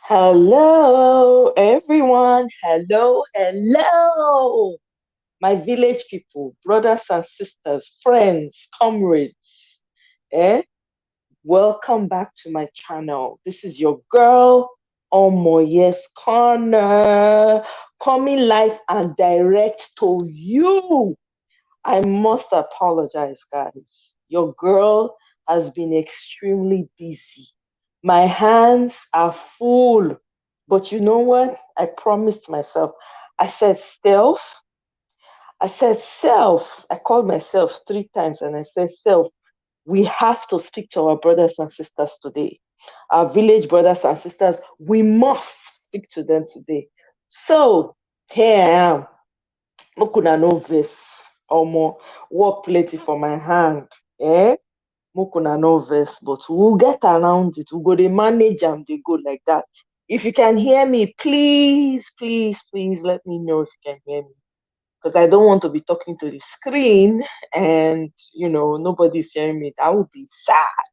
Hello, everyone. Hello, hello. My village people, brothers and sisters, friends, comrades. Eh? Welcome back to my channel. This is your girl, Omoyes Corner, coming live and direct to you. I must apologize, guys. Your girl has been extremely busy. My hands are full. But you know what? I promised myself. I said, self. I said, self. I called myself 3 times and I said, self, we have to speak to our brothers and sisters today. Our village brothers and sisters, we must speak to them today. So, here I am. Mokuna no verse. Omo, work plenty for my hand. Eh? Mokuna no verse, but we'll get around it. We'll go they manage and they go like that. If you can hear me, please, please, please let me know if you can hear me. Because I don't want to be talking to the screen and nobody's hearing me. That would be sad.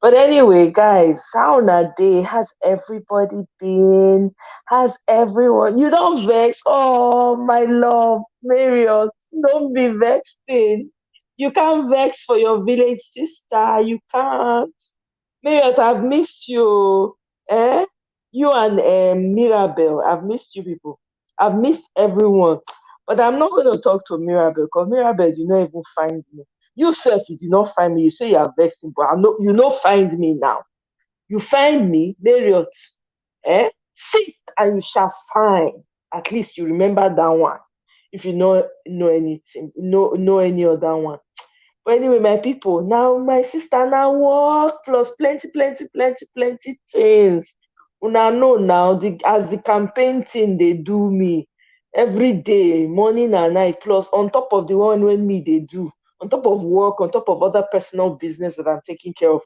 But anyway, guys, how na day has everybody been? Has everyone? You don't vex. Oh, my love, Marriott, don't be vexing. You can't vex for your village sister. You can't. Marriott, I've missed you. Eh? You and Mirabel, I've missed you people. I've missed everyone. But I'm not going to talk to Mirabel because Mirabel did not even find me. You self, you did not find me. You say you are vexing, but you not find me now. You find me, Marriott. Seek and you shall find. At least you remember that one. If you know anything, know any other one. But anyway, my people, now my sister now work plus plenty, plenty, plenty, plenty things. Una know now as the campaign thing they do me every day, morning and night, plus on top of the one when me they do, on top of work, on top of other personal business that I'm taking care of.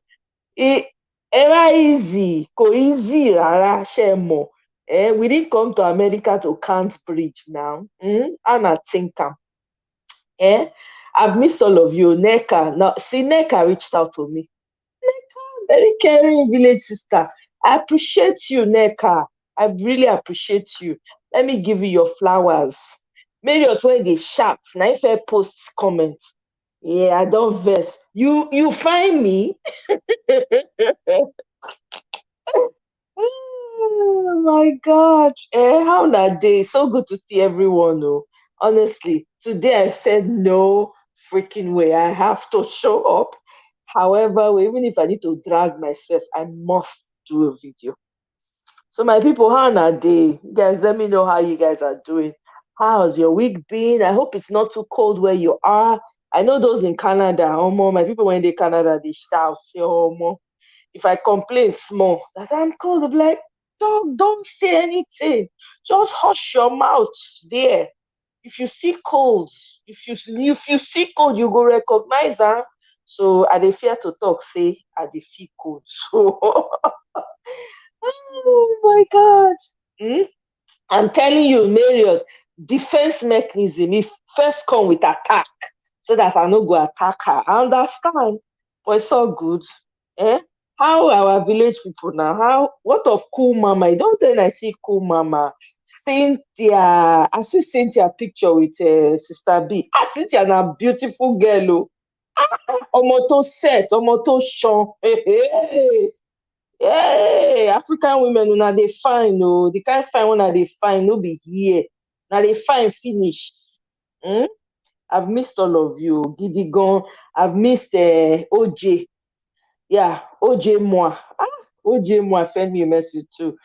It ever easy, co easy, rara, share more. We didn't come to America to count bridge now. And I think Eh? I've missed all of you. Neka. Now, see, Neka reached out to me. Neka, very caring village sister. I appreciate you, Neka. I really appreciate you. Let me give you your flowers. Marriott when they shout. Now if I post comments. Yeah, I don't verse. You find me. Oh my God. How that day? So good to see everyone. Oh. Honestly, today I said no freaking way. I have to show up. However, even if I need to drag myself, I must do a video. So my people, how that day? Guys, let me know how you guys are doing. How's your week been? I hope it's not too cold where you are. I know those in Canada, my people when they Canada, they shout, say, if I complain small that I'm cold, they'll be like, don't say anything. Just hush your mouth there. If you see cold, if you see cold, you go recognize her. So I dey fear to talk, say I dey feel cold. So oh my God. Hmm? I'm telling you, Marriott, defense mechanism, if first come with attack, so that I no go attack her. I understand, but it's all good. Eh? How our village people now? How what of cool mama? You don't then I see cool mama. Cynthia, I see Cynthia picture with sister B. Ah, Cynthia na beautiful girl. Oh. Ọmọ tó set, ọmọ tó ṣan. Hey, hey. Hey, African women, una dey fine, oh. The kind fine one they fine, no be here. Now they fine finish. Hmm? I've missed all of you. Gidigon, I've missed OJ. Yeah, OJ Moi. OJ Moi sent me a message too.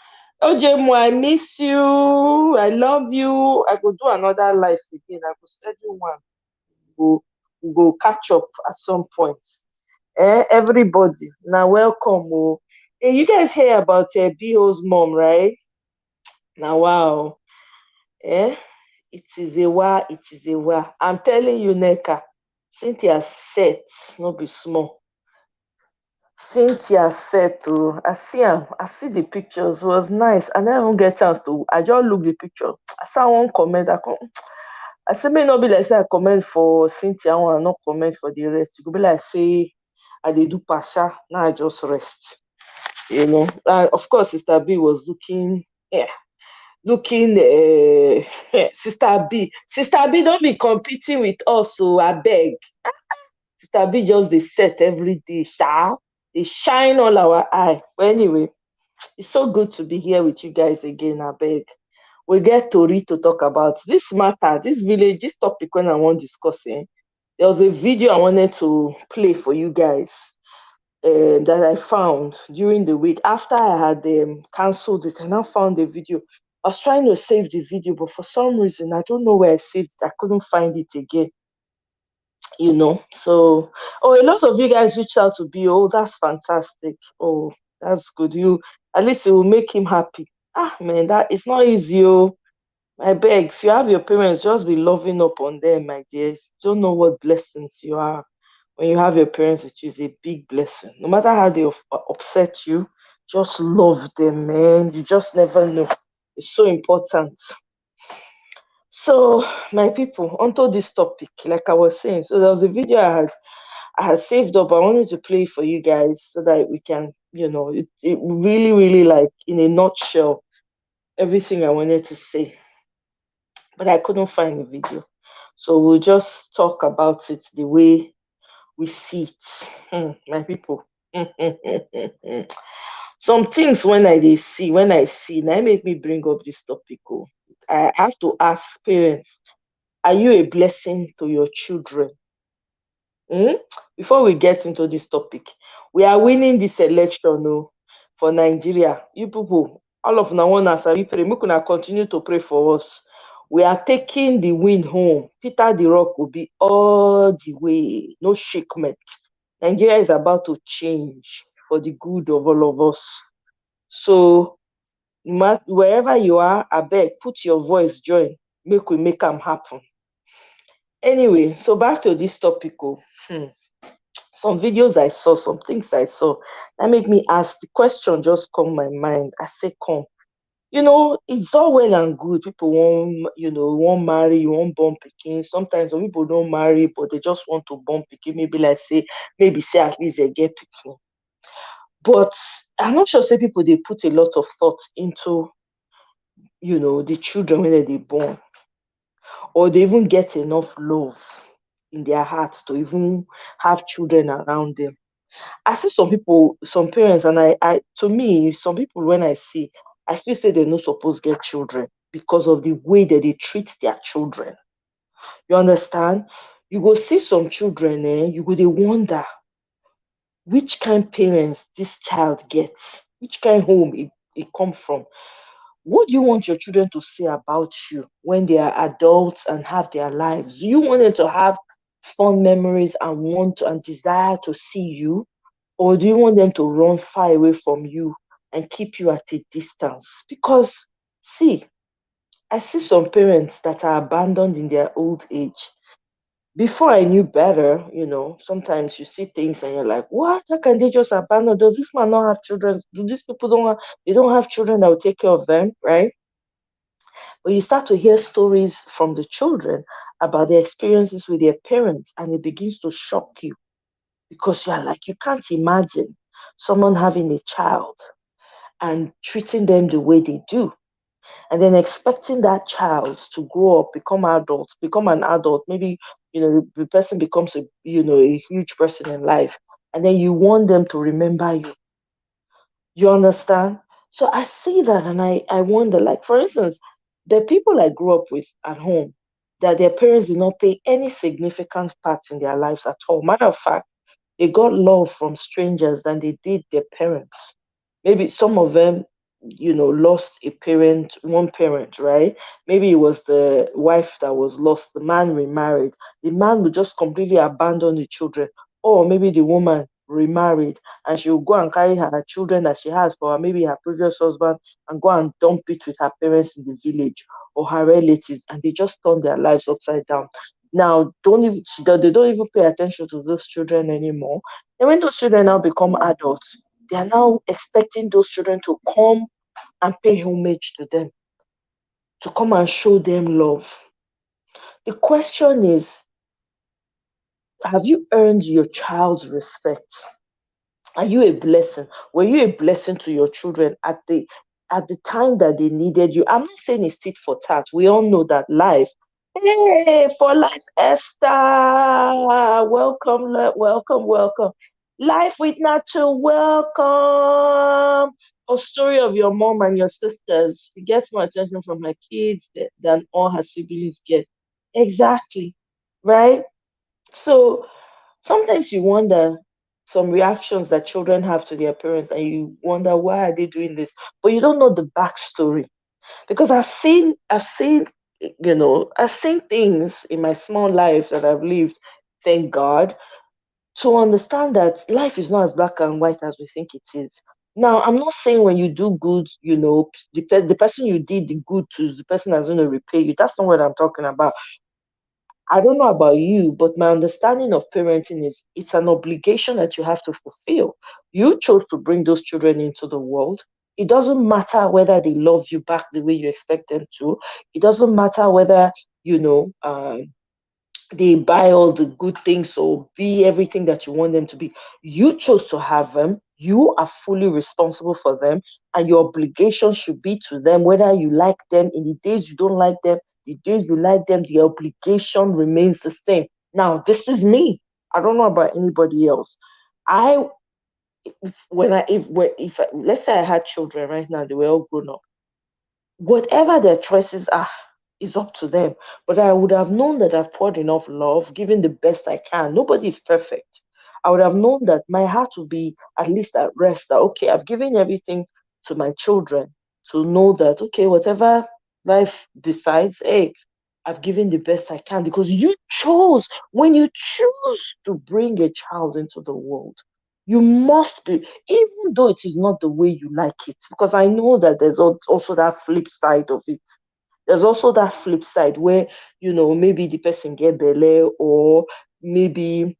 OJ Moi, I miss you. I love you. I could do another life again. I could schedule one. We go catch up at some point. Everybody, now welcome. Oh. Hey, you guys hear about Bio's mom, right? Now, wow. Eh? It is a wa, it is a wa. I'm telling you, Neka, Cynthia set, no be small. Cynthia said to I see him, I see the pictures, it was nice. And I don't get chance to I just look the picture. I saw one comment, I say may not be like say I comment for Cynthia, I want not comment for the rest. It could be like say I did do pasha, now I just rest. Of course, Sister B was looking, yeah, looking, Sister B, don't be competing with us, so I beg. Sister B just they set every day, they shine all our eye. But anyway, it's so good to be here with you guys again, I beg. We get Tori to talk about this matter, this village, this topic when I want discussing. There was a video I wanted to play for you guys that I found during the week after I had cancelled it. I now found the video. I was trying to save the video, but for some reason, I don't know where I saved it. I couldn't find it again. So, oh, a lot of you guys reached out to be, oh, that's fantastic. Oh, that's good. At least it will make him happy. Ah, man, that it's not easy. Oh, I beg, if you have your parents, just be loving up on them, my dears. Don't know what blessings you are. When you have your parents, it is a big blessing. No matter how they upset you, just love them, man. You just never know. It's so important. So, my people, onto this topic, like I was saying, so there was a video I had saved up. I wanted to play for you guys so that we can, it really, really like in a nutshell, everything I wanted to say. But I couldn't find the video. So we'll just talk about it the way we see it. My people. Some things when I see, now make me bring up this topic. Oh. I have to ask parents, are you a blessing to your children? Hmm? Before we get into this topic, we are winning this election for Nigeria. You people, all of now one as we pray, make una continue to pray for us. We are taking the win home. Peter the Rock will be all the way, no shakement. Nigeria is about to change for the good of all of us. So, wherever you are, I beg, put your voice join. We make them happen. Anyway, so back to this topic. Some videos I saw, some things I saw that make me ask the question just come my mind. I say, come. It's all well and good. People won't marry, you won't born picking. Sometimes some people don't marry, but they just want to born picking. Maybe say at least they get picking. But I'm not sure say people they put a lot of thought into, the children when they born, or they even get enough love in their hearts to even have children around them. I see some people, some parents, and to me, some people when I feel say they're not supposed to get children because of the way that they treat their children. You understand? You go see some children, you go they wonder which kind parents this child gets, which kind home it come from. What do you want your children to say about you when they are adults and have their lives? Do you want them to have fond memories and want and desire to see you? Or do you want them to run far away from you and keep you at a distance? Because, see, I see some parents that are abandoned in their old age. Before I knew better, sometimes you see things and you're like, what? How can they just abandon? Does this man not have children? Do these people they don't have children that will take care of them, right? But you start to hear stories from the children about their experiences with their parents, and it begins to shock you because you're like, you can't imagine someone having a child and treating them the way they do, and then expecting that child to grow up, become an adult. Maybe the person becomes a huge person in life, and then you want them to remember you. You understand? So I see that, and I wonder, like for instance, the people I grew up with at home, that their parents did not play any significant part in their lives at all. Matter of fact, they got love from strangers than they did their parents. Maybe some of them, lost one parent, right? Maybe it was the wife that was lost, the man remarried. The man would just completely abandon the children. Or maybe the woman remarried and she will go and carry her children that she has for maybe her previous husband and go and dump it with her parents in the village or her relatives, and they just turn their lives upside down. Now, they don't even pay attention to those children anymore. And when those children now become adults, they are now expecting those children to come and pay homage to them, to come and show them love. The question is, have you earned your child's respect? Are you a blessing? Were you a blessing to your children at the time that they needed you? I'm not saying it's tit for tat. We all know that life. Hey, for life, Esther. Welcome, welcome, welcome. Life with Nacho, welcome. A story of your mom and your sisters. She gets more attention from her kids than all her siblings get. Exactly. Right? So sometimes you wonder some reactions that children have to their parents, and you wonder why are they doing this, but you don't know the backstory. Because I've seen things in my small life that I've lived, thank God, to understand that life is not as black and white as we think it is. Now, I'm not saying when you do good, the person you did the good to is the person that's going to repay you. That's not what I'm talking about. I don't know about you, but my understanding of parenting is it's an obligation that you have to fulfill. You chose to bring those children into the world. It doesn't matter whether they love you back the way you expect them to. It doesn't matter whether, you know, they buy all the good things or be everything that you want them to be. You chose to have them. You are fully responsible for them, and your obligation should be to them, whether you like them in the days you don't like them, the days you like them, the obligation remains the same. Now, this is me. I don't know about anybody else. I when I if let's say I had children right now, they were all grown up, whatever their choices are is up to them. But I would have known that I've poured enough love, given the best I can. Nobody is perfect. I would have known that my heart would be at least at rest, that okay, I've given everything to my children to know that okay, whatever life decides, hey, I've given the best I can, because you chose, when you choose to bring a child into the world, you must be, even though it is not the way you like it, because I know that there's also that flip side of it. There's also that flip side where, maybe the person get belay, or maybe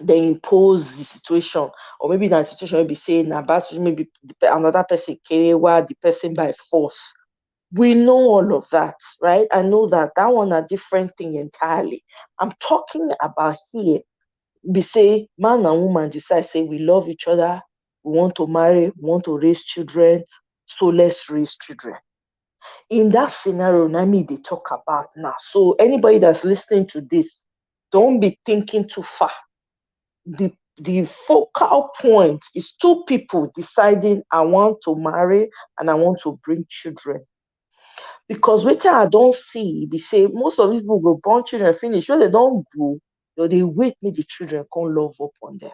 they impose the situation, or maybe that situation will be saying about maybe another person carry while the person by force. We know all of that, right? I know that that one a different thing entirely. I'm talking about here. We say man and woman decide, say we love each other, we want to marry, we want to raise children, so let's raise children. In that scenario, Nami they talk about now. So anybody that's listening to this, don't be thinking too far. The focal point is two people deciding I want to marry and I want to bring children. Because wetin I don't see be say most of these people go born children finish, when they don't grow, they wait make the children come love up on them.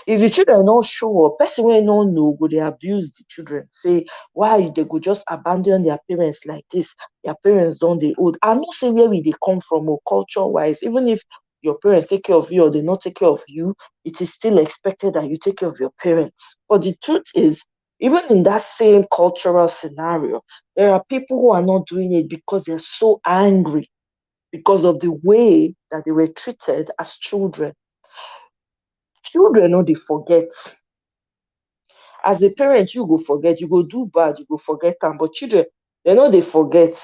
If the children not show up, person wey no know go dey abuse the children, say why they go just abandon their parents like this, their parents don dey old. I know say where we dey come from, or culture wise, even if your parents take care of you or they not take care of you, it is still expected that you take care of your parents. But the truth is, even in that same cultural scenario, there are people who are not doing it because they're so angry because of the way that they were treated as children. Children no dey forget. As a parent, you go forget, you go do bad, you go forget am. But children, they no dey forget.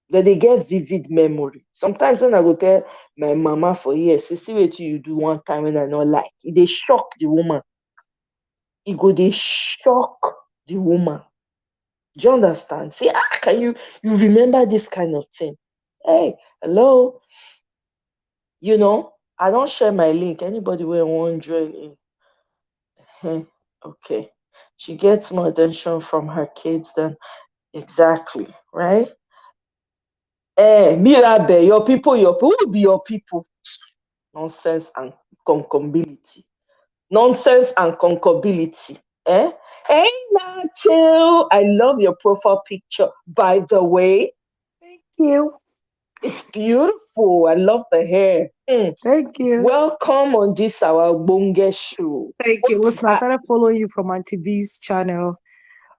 They get vivid memory. Sometimes when I go tell my mama for years, say, see wetin you do one time when I no like, e dey shock the woman. E go dey shock the woman. Do you understand? Say, can you remember this kind of thing? Hey, hello. I don't share my link. Anybody wey wan join in. Okay. She gets more attention from her kids than exactly, right? Mirabe, your people, who be your people? Nonsense and concombility. Nonsense and concombility. Eh? Hey, Nacho, I love your profile picture. By the way, Thank you. it's beautiful. I love the hair. Thank you. Welcome on this our bonge show. Thank you. Listen, I Uh, started following you from Auntie B's channel.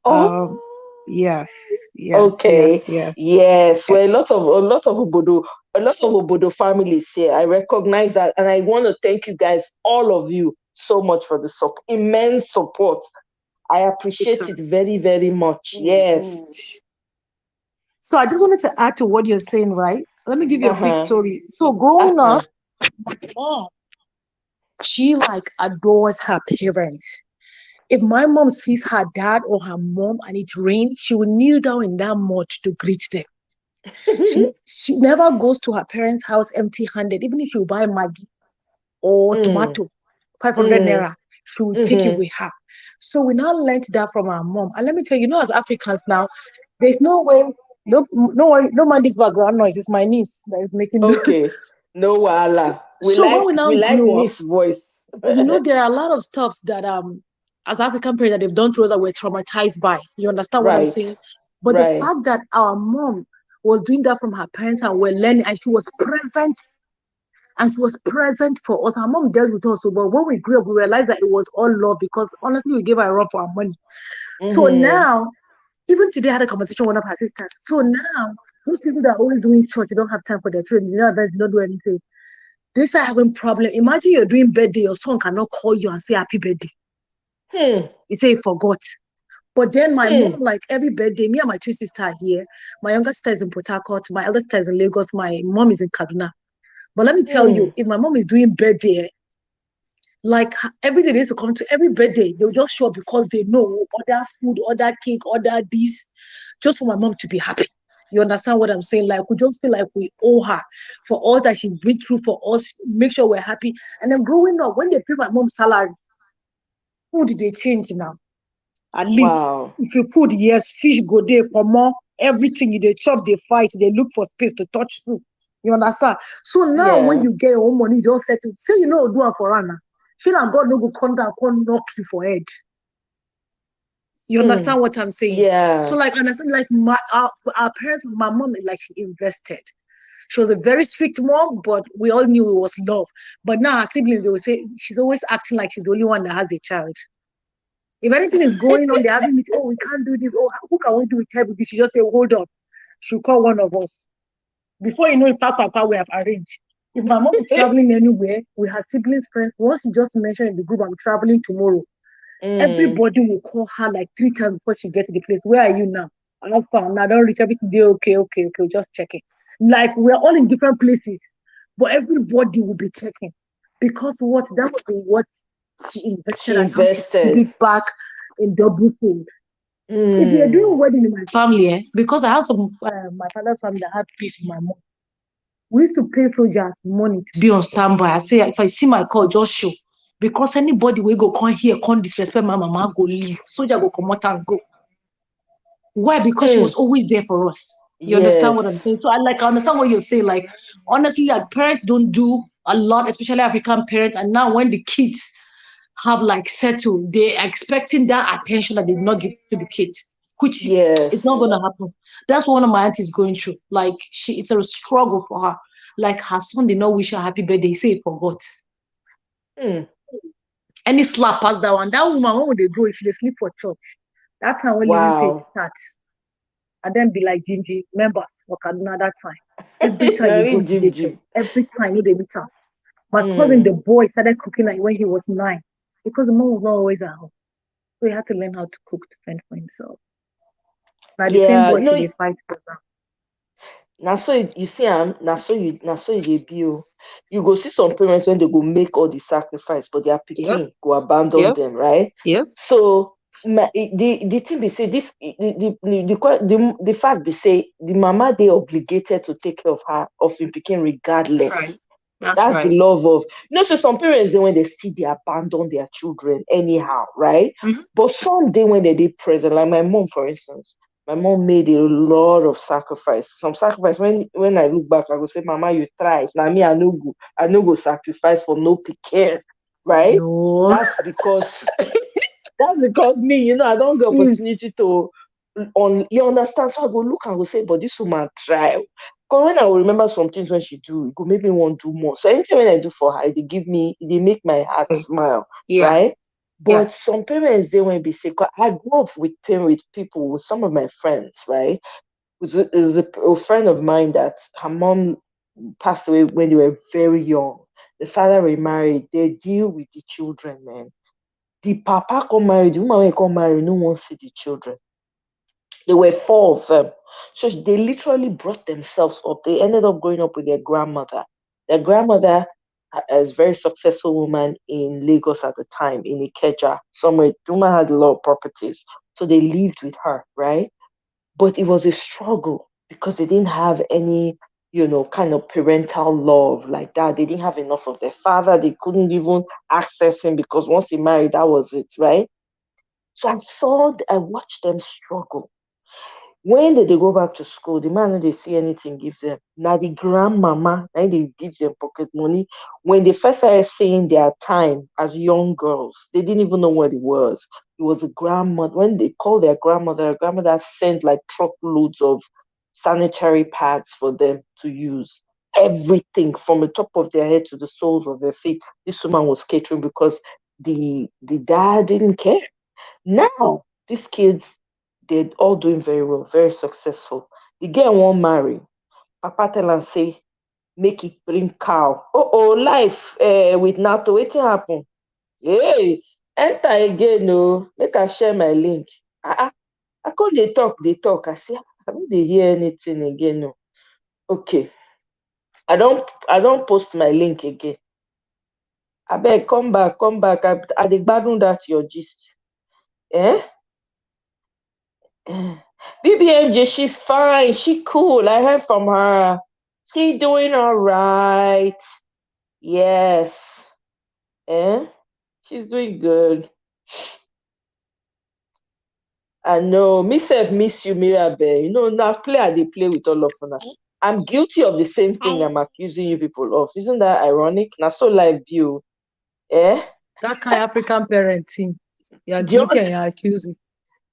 Um, oh, yes, yes, yes, okay. yes. Yes. Eh, Well, a lot of Obodo families here. I recognize that, and I want to thank you guys, all of you, so much for the immense support. I It's appreciate it very, very much. Yes. mm. So I just wanted to add to what you're saying, right? Let me give you Uh a quick huh. story. So Uh growing huh. up, my mom She like adores her parents. If my mom sees her dad or her mom and it rains, she will kneel down in that mud to greet them. She never goes to her parents' house empty-handed. Even if you buy Maggi or tomato, 500 Mm. naira, she will take it Mhm. with her. So we now learned that from our mom. And let me tell you, as Africans now, there's no way, no worry, don't mind this background noise. It's my niece that is making noise. Okay. No So, wahala. We so when like we now we like grew up, Miss Voice. there are a lot of stuff that as African parents that they've done to us that we're traumatized by. You understand what I'm Right. saying? But the Right. fact that our mom was doing that from her parents and we're learning and she was present for us. Our mom dealt with us, but when we grew up, we realized that it was all love because honestly, we gave her a run for our money. So Mm-hmm. now, even today, I had a conversation with one of her sisters. So now, those people that are always doing church, they don't have time for their children, they don't do anything. They start having problem. Imagine you're doing birthday, your son cannot call you and say happy birthday. He say he forgot. But then my mom, like every birthday, me and my two sisters are here. My younger sister is in Port Harcourt, my elder sister is in Lagos, my mom is in Kaduna. But let me tell you, if my mom is doing birthday, like every day they used to come to every birthday, they'll just show up because they know order food, order cake, order this, just for my mom to be happy. You understand what I'm saying? Like we just feel like we owe her for all that she's been through for us, make sure we're happy. And then growing up, when they pay my mom's salary, food they change now. At least Wow. if you put yes, fish go there for more, everything they chop, they fight, they look for space to touch food. You understand? So now when Yeah. you get your own money, you don't settle. Say you know do it for Anna. She and God no go come down, come knock you for head. You understand what I'm saying? So Yeah. like understand, like our parents, my mom, like she invested. She was a very strict mom, but we all knew it was love. But now her siblings, they will say she's always acting like she's the only one that has a child. If anything is going on, they're having it. Oh, we can't do this. Oh, who can we do with her? She just say, hold on. She'll call one of us. Before you know it, Papa, we have arranged. If my mom is traveling anywhere, we have siblings, friends. Once you just mention in the group, I'm traveling tomorrow. Everybody will call her like 3 times before she gets to the place. Where are you now? I'm fine. I don't reach everything there. Okay. Just checking. Like we're all in different places, but everybody will be checking because what that was what she invested She and now she's give invested. it back in double fold. If you're doing a wedding in my family, because I have some my father's family that had peace with my mom. We used to pay soldiers money to be on standby. I say if I see my call, just show. Because anybody will go come here, come disrespect my mama, go leave. Soldier go come out and go. Why? Because she was always there for us. You understand what I'm Yes. saying? So I understand what you're saying. Like honestly, like parents don't do a lot, especially African parents. And now when the kids have like settled, they're expecting that attention that they did not give to the kids, which is not Yes. gonna happen. That's what one of my aunties going through. Like it's a struggle for her. Like her son did not wish her happy birthday, say he forgot. Any slap past that one. That woman, when would they go if they sleep for church? That's how when living faith Wow. starts. And then be like Gingy members for Kaduna that time. Every time you go to daycare, Jim. every time you they meet her. My cousin, the boy, started cooking like when he was 9 because the mom was not always at home. So he had to learn how to cook to fend for himself. Now the same Yeah. boy No, should they fight for now. now so you see now so you debut. You go see some parents when they go make all the sacrifice, but their Yep, pikin go abandon yep, them, right? yep. So the thing be say this the fact they say the mama they obligated to take care of her of him pikin That's right. regardless. That's That's the right. love of so some parents then when they see they abandon their children anyhow, right? Mm-hmm. But some day when they present, like my mom, for instance, my mom made a lot of sacrifice. Some sacrifice when I look back, I go say, Mama, you try. Now me, I no go sacrifice for no pikin, right? No. That's because that's because me, I don't get Sis. opportunity to on you understand. So I go look and go say, but this woman try. Because when I will remember some things when she do, it go make me want to do more. So anything when I do for her, they make my heart smile, Yeah. right? But Yes. some parents they won't be sick. I grew up with parents with people, with some of my friends, right? It was a friend of mine that her mom passed away when they were very young. The father remarried. They deal with the children, man. The papa come marry, the woman wey come marry no wan see the children. There were four of them. So they literally brought themselves up. They ended up growing up with their grandmother. Their grandmother a very successful woman in Lagos at the time, in Ikeja, somewhere. The woman had a lot of properties. So they lived with her, right? But it was a struggle because they didn't have any, kind of parental love like that. They didn't have enough of their father. They couldn't even access him because once he married, that was it, right? So I watched them struggle. When they go back to school, the man no dey see anything give them. Now the grandmama, na they give them pocket money. When they first started seeing their time as young girls, they didn't even know what it was. It was a grandmother. When they called their grandmother sent like truckloads of sanitary pads for them to use. Everything from the top of their head to the soles of their feet. This woman was catering because the dad didn't care. Now, these kids, they're all doing very well, very successful. The girl won't marry. Papa tell am say, make it bring cow. Life with NATO, wetin happen? Hey, enter again o. Make I share my link. I come dey talk. I say, I no dey hear anything again o. Okay, I don't post my link again. Abeg, come back. I dey gbadun that your gist. Eh? BBMJ, she's fine. She cool. I heard from her. She doing all right. Yes. Eh? She's doing good. I know. Me self miss you, Mirabel. Now they play with all of us. I'm guilty of the same thing I'm accusing you people of. Isn't that ironic? Now so live view. Eh? That kind of African parenting. You're Do you guilty and you're accusing.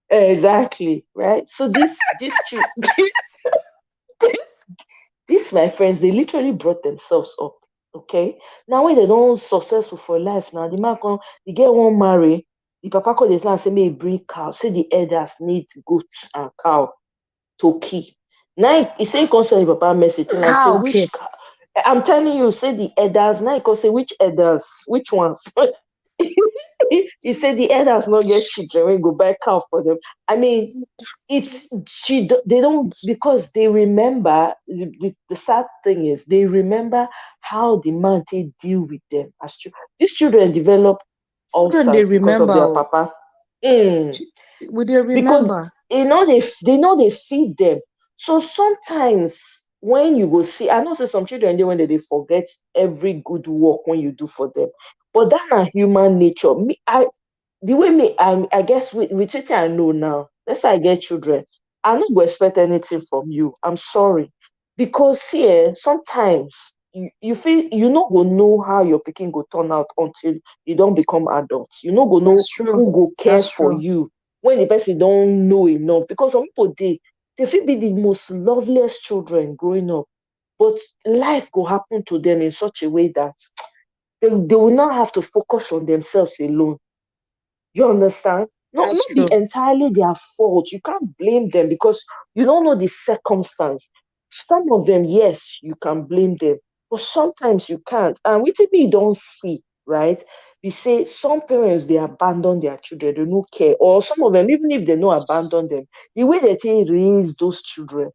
Exactly. Right? So this, my friends, they literally brought themselves up. Okay. Now when they don't successful for life, now the girl won't marry. The papa called the and say, may bring cow. Say the elders need goats and cow to keep. Now he say concern the papa message and I say Cow, okay. which cow? I'm telling you, say the elders. Now he can say which elders, which ones? He said the elders not get children when go buy cow for them. I mean, they don't, because they remember the sad thing is they remember how the man they deal with them as these children develop Children, they ulcers because of remember. their papa. Would they Because remember? they feed them. So sometimes when you go see, I know say some children when they forget every good work when you do for them. But that's not human nature. The way I guess with wetin I know now, let's say I get children, I no go expect anything from you. I'm sorry. Because here, sometimes you feel you no go know how your pikin go turn out until you don't become adult. You no go know That's true. who go care That's for true. you when the person don't know enough. Because some people they feel be the most loveliest children growing up. But life go happen to them in such a way that they will not have to focus on themselves alone. You understand? Not That's be true. entirely their fault. You can't blame them because you don't know the circumstance. Some of them, yes, you can blame them, but sometimes you can't. And with it, you don't see, right? You say some parents they abandon their children, they don't care, or some of them, even if they don't abandon them, the way that they raise those children,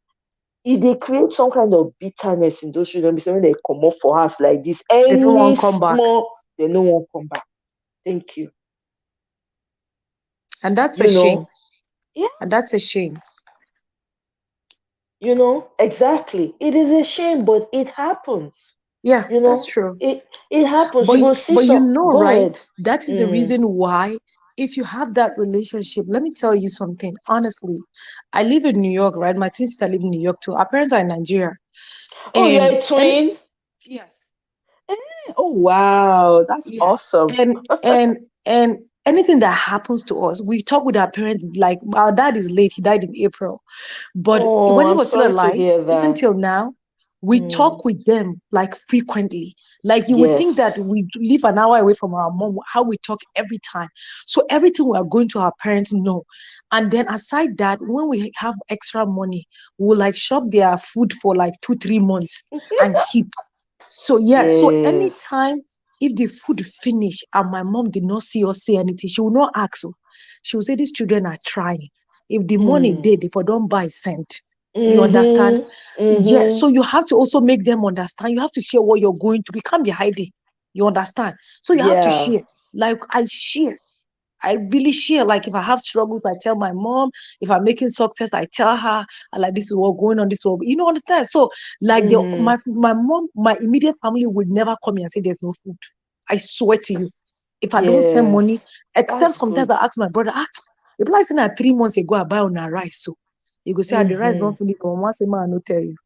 if they create some kind of bitterness in those children, because when they come up for us like this, They don't any want to come back. small, they no one come back. Thank you. And that's a You know, shame. yeah. And that's a shame. Exactly. It is a shame, but it happens. Yeah, You that's know, true. it happens. But You go see but you some. know, Go right? ahead. That is the reason why, if you have that relationship, let me tell you something. Honestly, I live in New York, right? My twin sister live in New York too. Our parents are in Nigeria. Oh, you're And a twin? yes, Oh, wow, that's yes. awesome. And anything that happens to us, we talk with our parents. Like our dad is late; he died in April. But Oh, when he I'm was still sorry to alive, hear even that. till now, we Mm, talk with them like frequently. Like you would think that yes. we live an hour away from our mom, how we talk every time. So everything we are going to our parents know. And then aside that, when we have extra money, we'll like shop their food for like 2, 3 months and keep. So yeah, so Yes. anytime if the food finish and my mom did not see or say anything, she will not ask. She will say these children are trying. If the money Mm. did, if I don't buy cent. You understand? Mm-hmm. Yeah. Mm-hmm. So you have to also make them understand. You have to share what you're going through. We can't be hiding. You understand? So you have to Yeah. share. Like I share. I really share. Like if I have struggles, I tell my mom. If I'm making success, I tell her. I like this is what going on. This is what, understand. So like Mm-hmm. my mom, my immediate family would never come here and say there's no food. I swear to you, if I don't send Yes. money, except That's sometimes good. I ask my brother, if I send her 3 months ago, I buy on a rice. So you go say the rice Mm-hmm. don't finish. But once a man, I no tell you.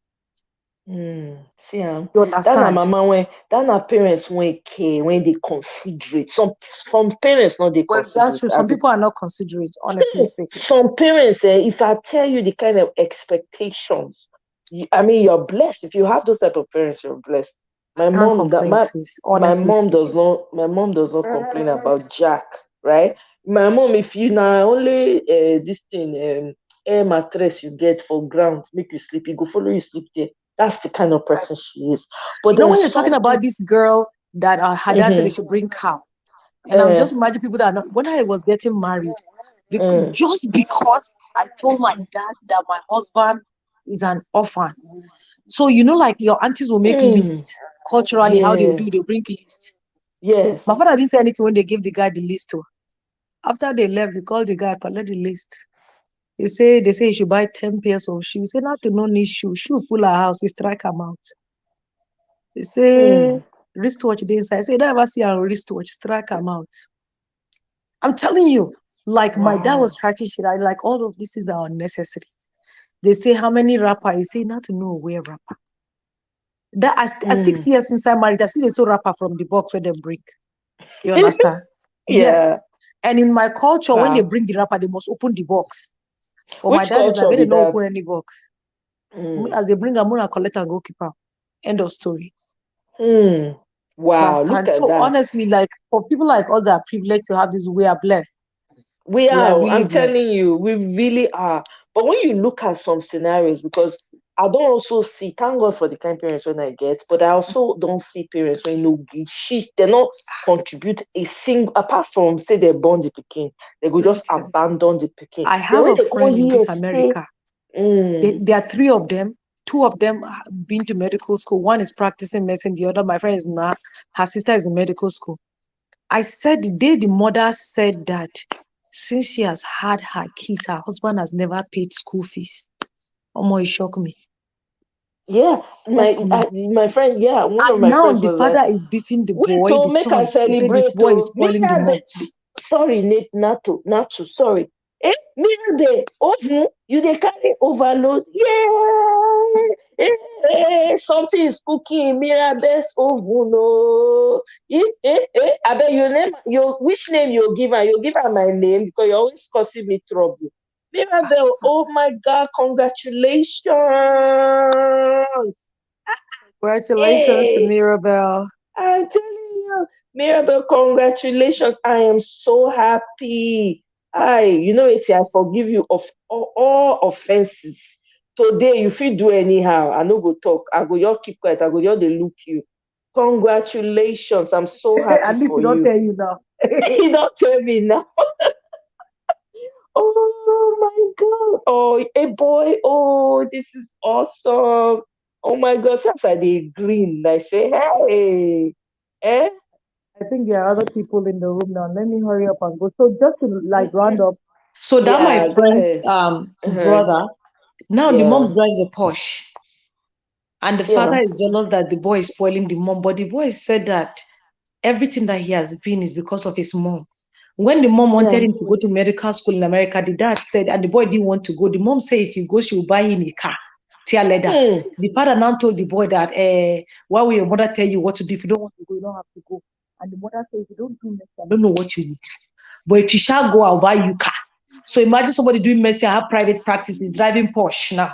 See, You that na understand? mama that na parents when care, when they considerate. Some parents not they Well, that's considerate. true. Some people are not considerate, honestly speaking. Some parents, if I tell you the kind of expectations, I mean, you're blessed. If you have those type of parents, you're blessed. I My can't mom, that complain, sis. Honestly speaking. my mom does not complain about Jack, right? My mom, if you now only this thing, air mattress you get for ground, make you sleep, you go follow you sleep there. That's the kind of person she is. But You know, there are when you're talking some about people. this girl that her dad said they should bring cow, and I'm just imagine people that are not. When I was getting married, Mm, just because I told my dad that my husband is an orphan, so like your aunties will make mm, lists culturally. How yeah, they bring lists. yes. My father didn't say anything when they gave the guy the list. To after they left, they called the guy, collect the list. They say he should buy 10 pairs of shoes. He say not to no need shoe. Shoe full of house. He strike him out. They say Mm, wristwatch dey inside. I say you don't ever see a wristwatch, strike am out. I'm telling you, like my dad was wow. tracking shit. I like all of this is unnecessary. They say how many rapper? You say not to know where rapper. That as 6 years since I married, I see they saw rapper from the box where they bring. You understand? Yes. Yeah. And in my culture, when they Wow. bring the rapper, they must open the box. But my Which dad is like, culture when be they don't that? open any box. Mm. As they bring a moon and collect and go keep am. End of story. Hmm. Wow, look Understand? at So that. honestly, like for people like us that are privileged to have this, we are blessed. We We are are, really I'm blessed. telling you, we really are. But when you look at some scenarios, because I don't also see, thank God for the kind parents when I get, but I also don't see parents when no give shit. They not contribute a single, apart from say they born the picking, they could Let me just tell you. abandon the picking. I Then have when a they come friend in here, this say, America. mm, There are three of them. Two of them have been to medical school. One is practicing medicine. The other, my friend, is not. Her sister is in medical school. I said the day the mother said that since she has had her kids, her husband has never paid school fees. It shocked me. yeah, Shocked me. my friend, yeah, one of And my now friends the was like, father is beefing the wait boy, to the make her son. He said this celebrate boy is to me spoiling the and mom. the sorry, Nate, not to sorry. Me and the oven, you they carry overload. Yeah, something is cooking. Mirabel's oven, no. I bet your name, your which name you give her? You give her my name because you're always causing me trouble. Mirabel, oh my God, congratulations. Congratulations to Hey, Mirabel. I'm telling you, Mirabel, congratulations. I am so happy. I forgive you of all offenses. Today, you feel do anyhow. I no go talk. I go just keep quiet. I go just dey look you. Congratulations. I'm so happy At least for he don't you. tell you now. You don't tell me now. Oh my God. Oh, a boy. Oh, this is awesome. Oh my God. Since I did green, I say, hey. Eh? I think there are other people in the room now. Let me hurry up and go. So just to like round up. So that my Yeah, go friend's ahead. Uh-huh. brother, now the mom Yeah. drives a Porsche. And the See, father is jealous that the boy is spoiling the mom. But the boy said that everything that he has been is because of his mom. When the mom see, wanted him to go to medical school in America, the dad said, and the boy didn't want to go. The mom said if he goes, she will buy him a car, tear leather. hmm. The father now told the boy that, why will your mother tell you what to do? If you don't want to go, you don't have to go. And the mother said, if you don't do medicine, I don't know what you will do. But if you shall go, I'll buy you car. So imagine somebody doing medicine, have private practice, is driving Porsche now.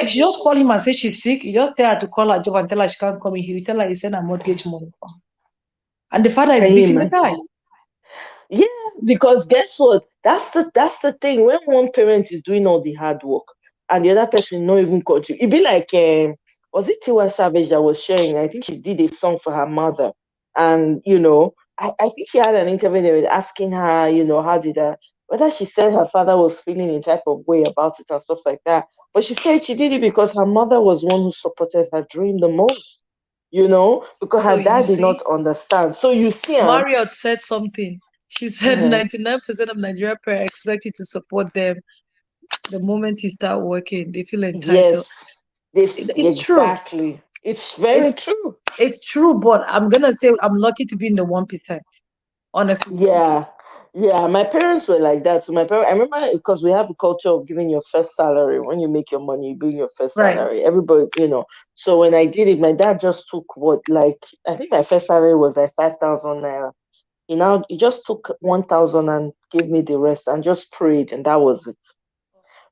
If she just call him and say she's sick, you just tell her to call her job and tell her she can't come in. He will tell her he send her mortgage money. And the father is Can you beefing the guy. imagine? Yeah, because guess what? That's the thing. When one parent is doing all the hard work and the other person not even contribute, it'd be like was it Tiwa Savage that was sharing? I think she did a song for her mother, and I think she had an interview. They were asking her, how did whether she said her father was feeling a type of way about it and stuff like that. But she said she did it because her mother was one who supported her dream the most. because So her you dad did see, not understand. So you see, Marriott said something. She said 99% of Nigerian parents expect you to support them. The moment you start working, they feel entitled. yes, It's true. exactly. It's very It's true. it's true, but I'm gonna say I'm lucky to be in the 1%. Honestly. Yeah, yeah. My parents were like that. So my parents, I remember because we have a culture of giving your first salary. When you make your money, you bring your first Right. salary. Everybody. So when I did it, my dad just took what, like, I think my first salary was like 5,000 naira. He just took 1,000 and gave me the rest and just prayed, and that was it.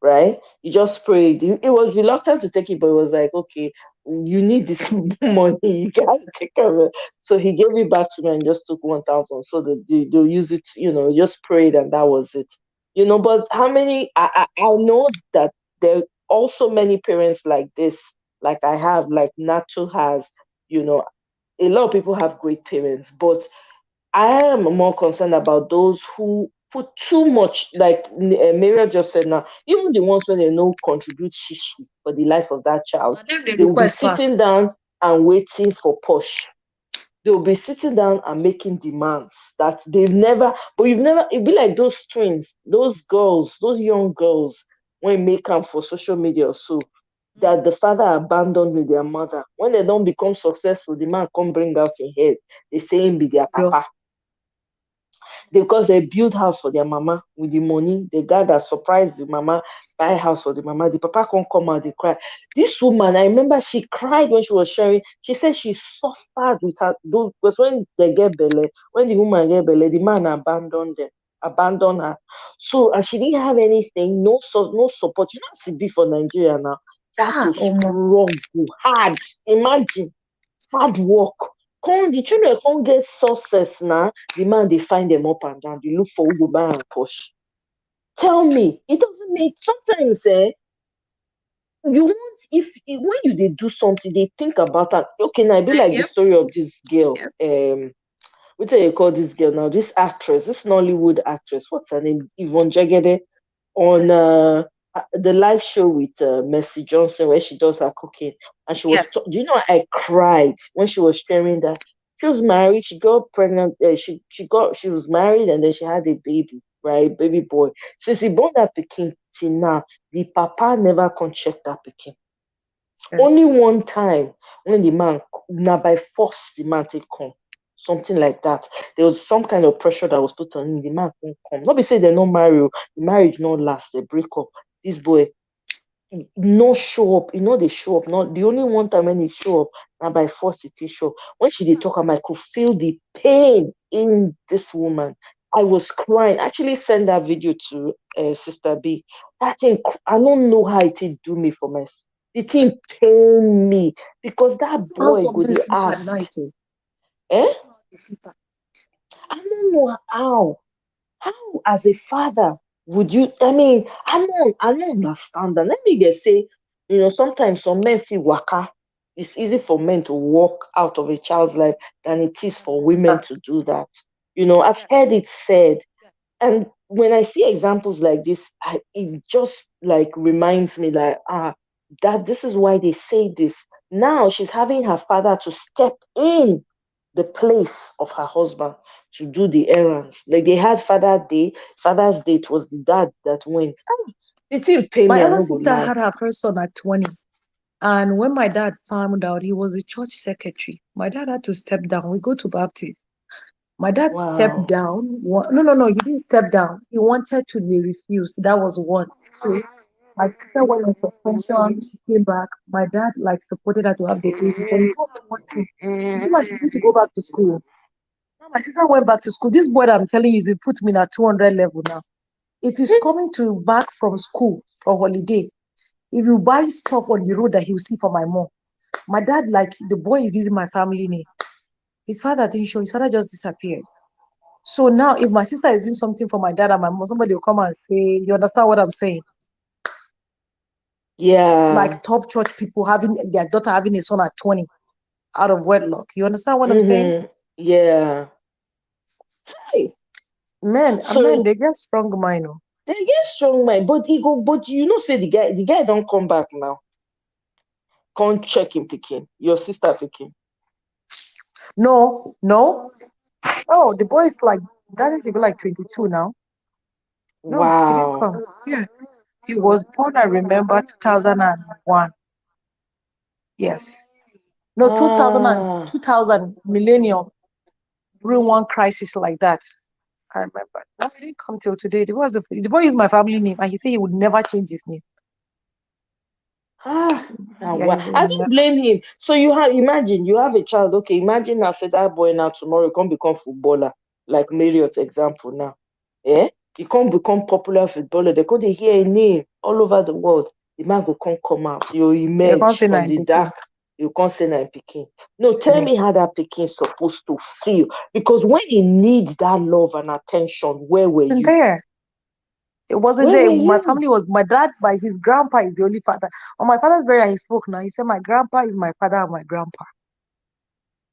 Right? He just prayed. He was reluctant to take it, but it was like, okay, you need this money. You gotta take care of it. So he gave it back to me and just took 1,000 so that they'll use it, just prayed and that was it. But how many, I know that there are also many parents like this, like I have, like Nato has, you know, a lot of people have great parents, but I am more concerned about those who put too much, like Maria just said now, even the ones when they know contribute shishi for the life of that child, Now them they they will be request sitting fast. down and waiting for push. They will be sitting down and making demands that you've never, it'd be like those twins, those girls, those young girls, when make them for social media or so, that the father abandoned with their mother. When they don't become successful, the man come bring out in head. They say him be their Girl. papa because they build house for their mama with the money. They gather, surprise the mama, buy house for the mama. The papa can't come out, they cry. This woman, I remember she cried when she was sharing. She said she suffered with her, because when they get belly, when the woman get belly, the man abandoned them, abandoned her. So, and she didn't have anything, no support. You know, she be for Nigeria now. She had to Omo. struggle hard. Imagine hard work. Come the children can't get success now. The man they find them up and down. They look for who go buy and push. Tell me, it doesn't make sometimes. You want when you they do something, they think about that. Okay, now I be like the Yep. story of this girl. Yep. What do you call this girl now? This actress, this Nollywood actress. What's her name? Yvonne Jagede on the live show with Mercy Johnson where she does her cooking, and she was. Yes. Do you know? I cried when she was sharing that she was married. She got pregnant. She was married, and then she had a baby, right? Baby boy. Since he born that pikin till now, the papa never come check that pikin. Yeah. Only one time when the man, now by force, the man take come. Something like that. There was some kind of pressure that was put on him. The man won't come. Not be say they not marry, the marriage not last, they break up. This boy no show up, they show up. Not the only one time when he show up, now by force it is show. When she did talk, I could feel the pain in this woman. I was crying. I actually send that video to Sister B. That thing, I don't know how it did do me for my. The thing pain me because that How boy some go men dey sleep at ask, night? eh? They sleep at I don't know how. How as a father would you? I mean, I don't understand that. Let me just say, sometimes some men feel waka. It's easy for men to walk out of a child's life than it is for women night. to do that. I've heard it said, and when I see examples like this, it just like reminds me like that this is why they say this. Now she's having her father to step in the place of her husband to do the errands. Like they had Father's Day, it was the dad that went. It didn't pay My me, I elder no go sister lie. had her first son at 20. And when my dad found out he was a church secretary, my dad had to step down. We go to Baptist. My dad stepped Wow. down. No, he didn't step down. He wanted to, be refused. That was one. So my sister went on suspension. She came back. My dad like supported her to have the baby. But he told me one thing. He told me she need to go back to school. Now my sister went back to school. This boy that I'm telling you, he put me in a 200 level now. If he's coming to back from school for holiday, if you buy stuff on the road that he will see for my mom, my dad, like the boy is using my family name. His father didn't show, his father just disappeared. So now if my sister is doing something for my dad and my mom, somebody will come and say, you understand what I'm saying? Yeah. Like top church people having their daughter having a son at 20 out of wedlock. You understand what I'm saying? Yeah. Hey. Men, So they get strong mind. Oh. they get strong mind, but say the guy don't come back now. Come check him picking, your sister picking. No. Oh, the boy is like that is like 22 now. No, he didn't Wow. come. Yeah. He was born, I remember, 2001. Yes. No, 2000 Ah, 2000 millennium during one crisis like that. I remember. No, he didn't come till today. The boy is my family name, and he said he would never change his name. ah, Yeah, wow. I don't blame him. So you have imagine you have a child. Okay, imagine now say that boy now tomorrow can become footballer, like Marriott example now. Yeah, he can't become popular footballer. They could hear a name all over the world. The man will come out. You you can't emerge say from nine the pikin. dark. You can't say nine picking. No, tell Yeah. me how that picking supposed to feel. Because when he needs that love and attention, where were And you? there. It wasn't Where there. were My you? family was my dad, by his grandpa is the only father. On my father's burial, he spoke now. He said, my grandpa is my father and my grandpa.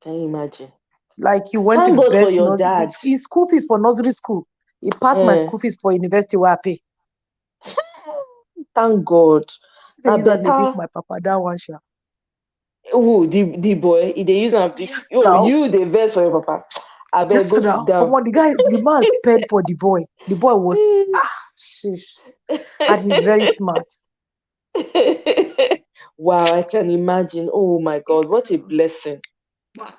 Can you imagine? Like he went to Thank the God for best your nursery, dad. his school fees for nursery school. He passed my Eh, school fees for university where I pay. thank God. So they Now use and they beat better. my papa that one shot. Oh, the boy, they use am beat. Yes, Oh, now. you the verse for your papa. I better Yes, go sit now. down. Omo, the man spent for the boy. The boy was sheesh. And he's very smart. Wow, I can imagine. Oh my God, what a blessing.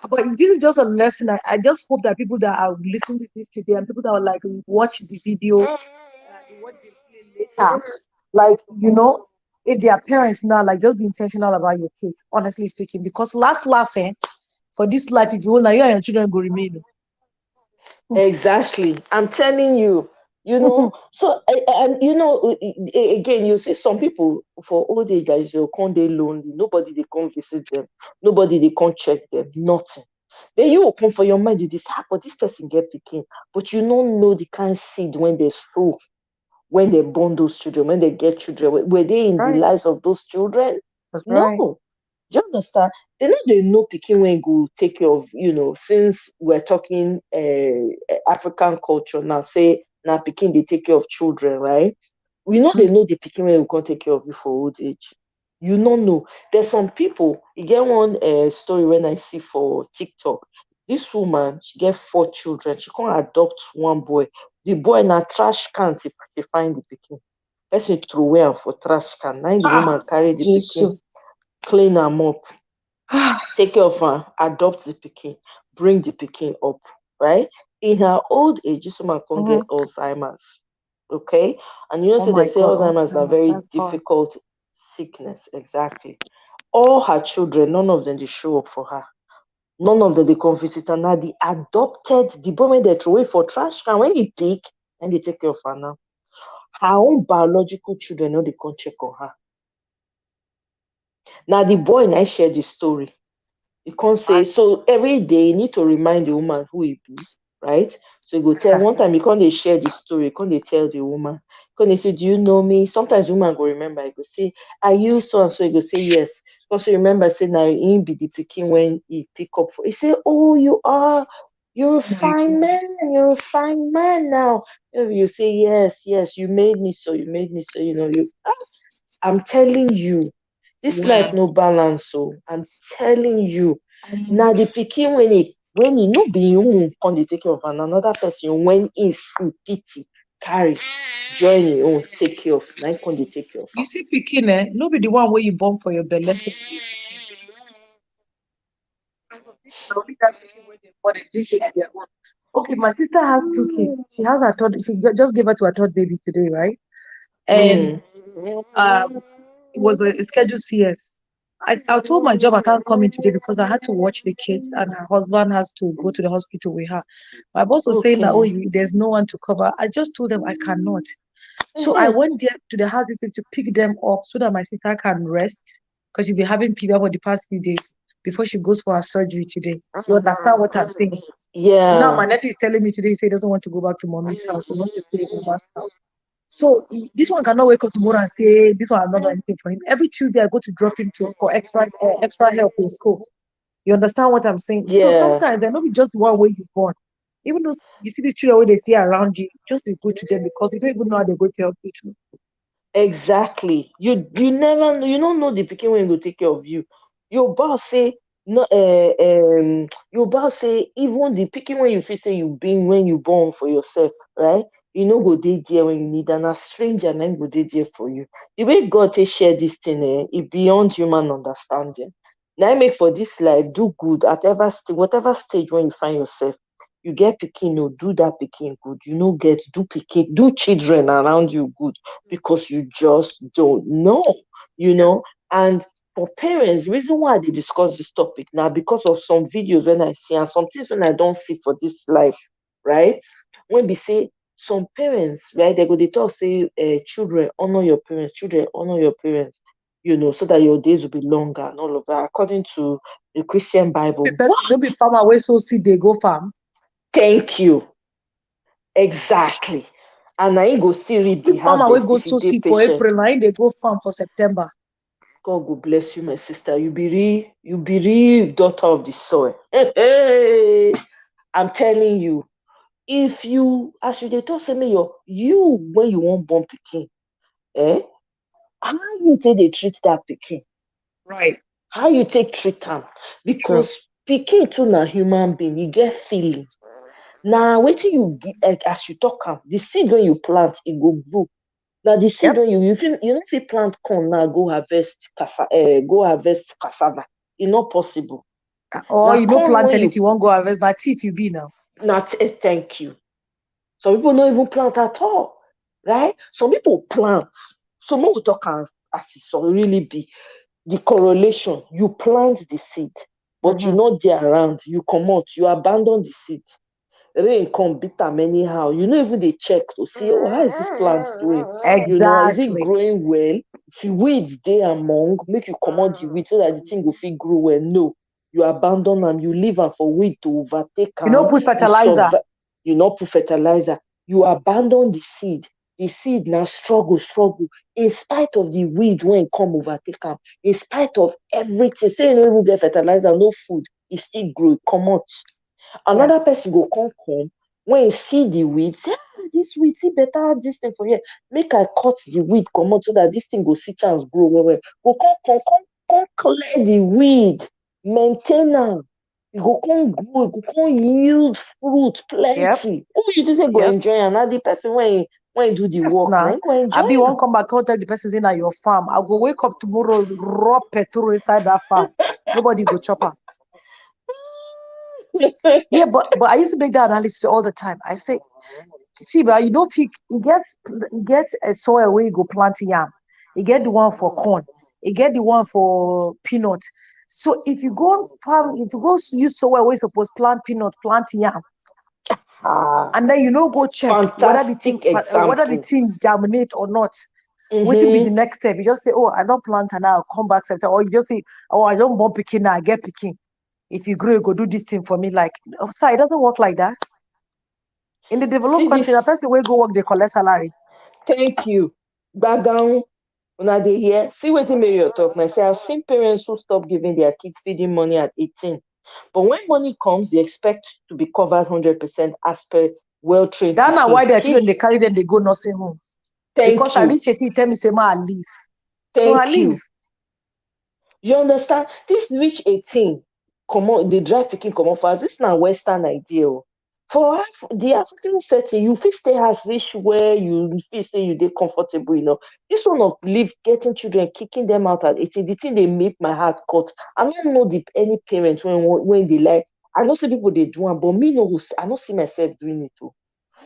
But this is just a lesson. I just hope that people that are listening to this today and people that will like watch the video, watch the video later, like if they are parents now, like just be intentional about your kids. Honestly speaking, because last, for this life, if you will, now you and your children go remain. Exactly. I'm telling you, so and again, you see some people for old age like they come they lonely, nobody they come visit them, nobody they come check them, nothing. Then you open for your mind, you decide, but this person get picking, but you don't know the kind of seed when they sow, when they born those children, when they get children, were they in the Right. lives of those children? That's right. No. Do you understand? They know picking when go take care of, since we're talking African culture now, say now picking they take care of children, right? We know they know the picking when we can take care of you for old age. You don't know. There's some people, you get one story when I see for TikTok. This woman, she get 4 children. She can't adopt one boy. The boy in a trash can if they find the picking. Person throw away am for trash can. Now the Ah, woman carry the picking, Jesus. clean am up, take care of her, adopt the pikin, bring the pikin up, right? In her old age, this woman can get Mhm. Alzheimer's. Okay? And Oh say they my say God, Alzheimer's is a Alzheimer's, very that's hard. difficult sickness. Exactly. All her children, none of them they show up for her. None of them they come visit her. Now the adopted, the boy when they throw away for trash can when he pick, and they take care of her now. Her own biological children, no, they come check on her. Now the boy and I share the story. You can't say so every day you need to remind the woman who he be, right? So you go tell one time you can't share the story, you can't tell the woman. Can they say, do you know me? Sometimes the woman go remember, I go say, are you so and so? You go say yes. Because you remember saying now he be the picking when he pick up for he say, oh, you are, you're a Oh my fine God. man, you're a fine man now. You say, yes, yes, you made me so, you made me so, I'm telling you, this life Wow. no balance. So I'm telling you, Um, now the pikin when he no be you come dey take care of another person when he see pity carry join him own take care of na him come dey take care of you am. see, Pikin, no be the one where you born for your belly. Only that Pikin when they born, they think they are their own. Okay, my sister has 2 kids. She has her third. She just gave her to her third baby today, right? And Mm, it was a scheduled CS. I told my job I can't come in today because I had to watch the kids and her husband has to go to the hospital with her. My boss was saying that, oh, okay. there's no one to cover. I just told them I cannot. So I Mhm. went there to the house to pick them up so that my sister can rest because she's been having fever for the past few days before she goes for her surgery today. You understand what I'm saying? Now my Yeah, nephew is telling me today he said he doesn't want to go back to mommy's house. He wants to stay in Uma's house. So this one cannot wake up tomorrow and say this one has not done anything for him. Every Tuesday I go to drop him to for extra help in school. You understand what I'm saying? So yeah. sometimes I know it's just one way you born. Even though you see the children where they see around you, just be good to them because you don't even know how they're going to help you too. Exactly. You never know, you don't know the pikin when go take care of you. Your boss say no, you about say even the picking when you feel say you been when you born for yourself, right? You know go dey there when you need, and a stranger and then go dey there for you. The way God take share this thing, it beyond human understanding. Now make for this life, do good at whatever stage when you find yourself. You get picking, no, do that picking good. You know, get do picking, do children around you good because you just don't know, you know. And for parents, the reason why they discuss this topic now because of some videos when I see and some things when I don't see for this life, right? When we say some parents, right, they go they talk say, children honor your parents, children honor your parents, you know, so that your days will be longer and all of that, according to the Christian Bible. No be What? farmer wey so see they go farm. Thank you. Exactly. And I go still reap the Farmer wey harvest go if you so dey see for patient. April, now they go farm for September. God will bless you, my sister. You be real daughter of the soil. Hey, I'm telling you, if you as you dey talk say me you when you want born pikin, eh? How you take dey treat that pikin? Right. How you take treat am? True. Because pikin too na human being, e get feeling. Na wetin you as you talk am, the seed wey you plant, e go grow. Na the seed Yep. wey you no fit plant corn now go harvest cassava. E no possible. Or Na you no corn plant wey you anything, won't go harvest. That teeth you be now. thank you. Some people no even plant at all, right? Some people plant. So make we talk am as e so really be. The correlation, you plant the seed, but you no dey around, you comot, you abandon the seed. Rain come beat am anyhow. You no even dey check to see, oh, how is this plant doing? You know, is it Exactly. growing well? If you weeds dey among, make you comot the weed so that the thing go fit grow well. No, you abandon am, you leave am for weed to overtake You no am. put fertilizer. You no put fertilizer. You abandon the seed. The seed na struggle. In spite of the weed when come overtake am, in spite of everything, say you no even get fertilizer, no food, e still grow, comot. Yeah. Another person go come when you see the weed say, this weed see better this thing for here, make I cut the weed comot so that this thing go see chance grow well. Go come clear the weed, maintain am, e go come grow, e go come yield fruit Yep. plenty. Who you think say go Yep. enjoy am? Na the person when do the Yes, work, na now. him go enjoy I be am. one come back, come tell the person in your farm. I'll go wake up tomorrow, raw petrol inside that farm. Nobody go chop am. Yeah, but I used to make that analysis all the time. I say, see, but you don't think you get a soil where you go plant yam. You get the one for corn. You get the one for peanut. So if you go farm, if you go use soil where you supposed plant peanut, plant yam, Ah, and then you know go check fantastic whether the example. thing germinate or not. What will be the Mm-hmm. next step? You just say, oh, I don't plant and I'll come back September. Or you just say, oh, I don't born picking now, I get picking. If you grow, you go do this thing for me. Like, oh, sorry, it doesn't work like that. In the developed See country, the this. person will go work, they collect salary. Thank you. Gbagam. Una dey hear? See wetin Mayor talk now. Say I've seen parents who stop giving their kids feeding money at 18. But when money comes, they expect to be covered 100% as per well-trained That's not pikin. why their children, Kids, they carry them, they go nursing home. Because thank I you. reach 18, tell me, say, ma, I leave. So I Thank leave. you. You understand? This reach 18, come on, they drive pikin comot for us. This na Western idea. For the African setting, you fit stay house reach where you feel say you dey comfortable, you know. This one of leave getting children, kicking them out at 18, the thing dey make my heart cut. I don't know any parents when they like. I know say people they do am, but me no, I don't see myself doing it too.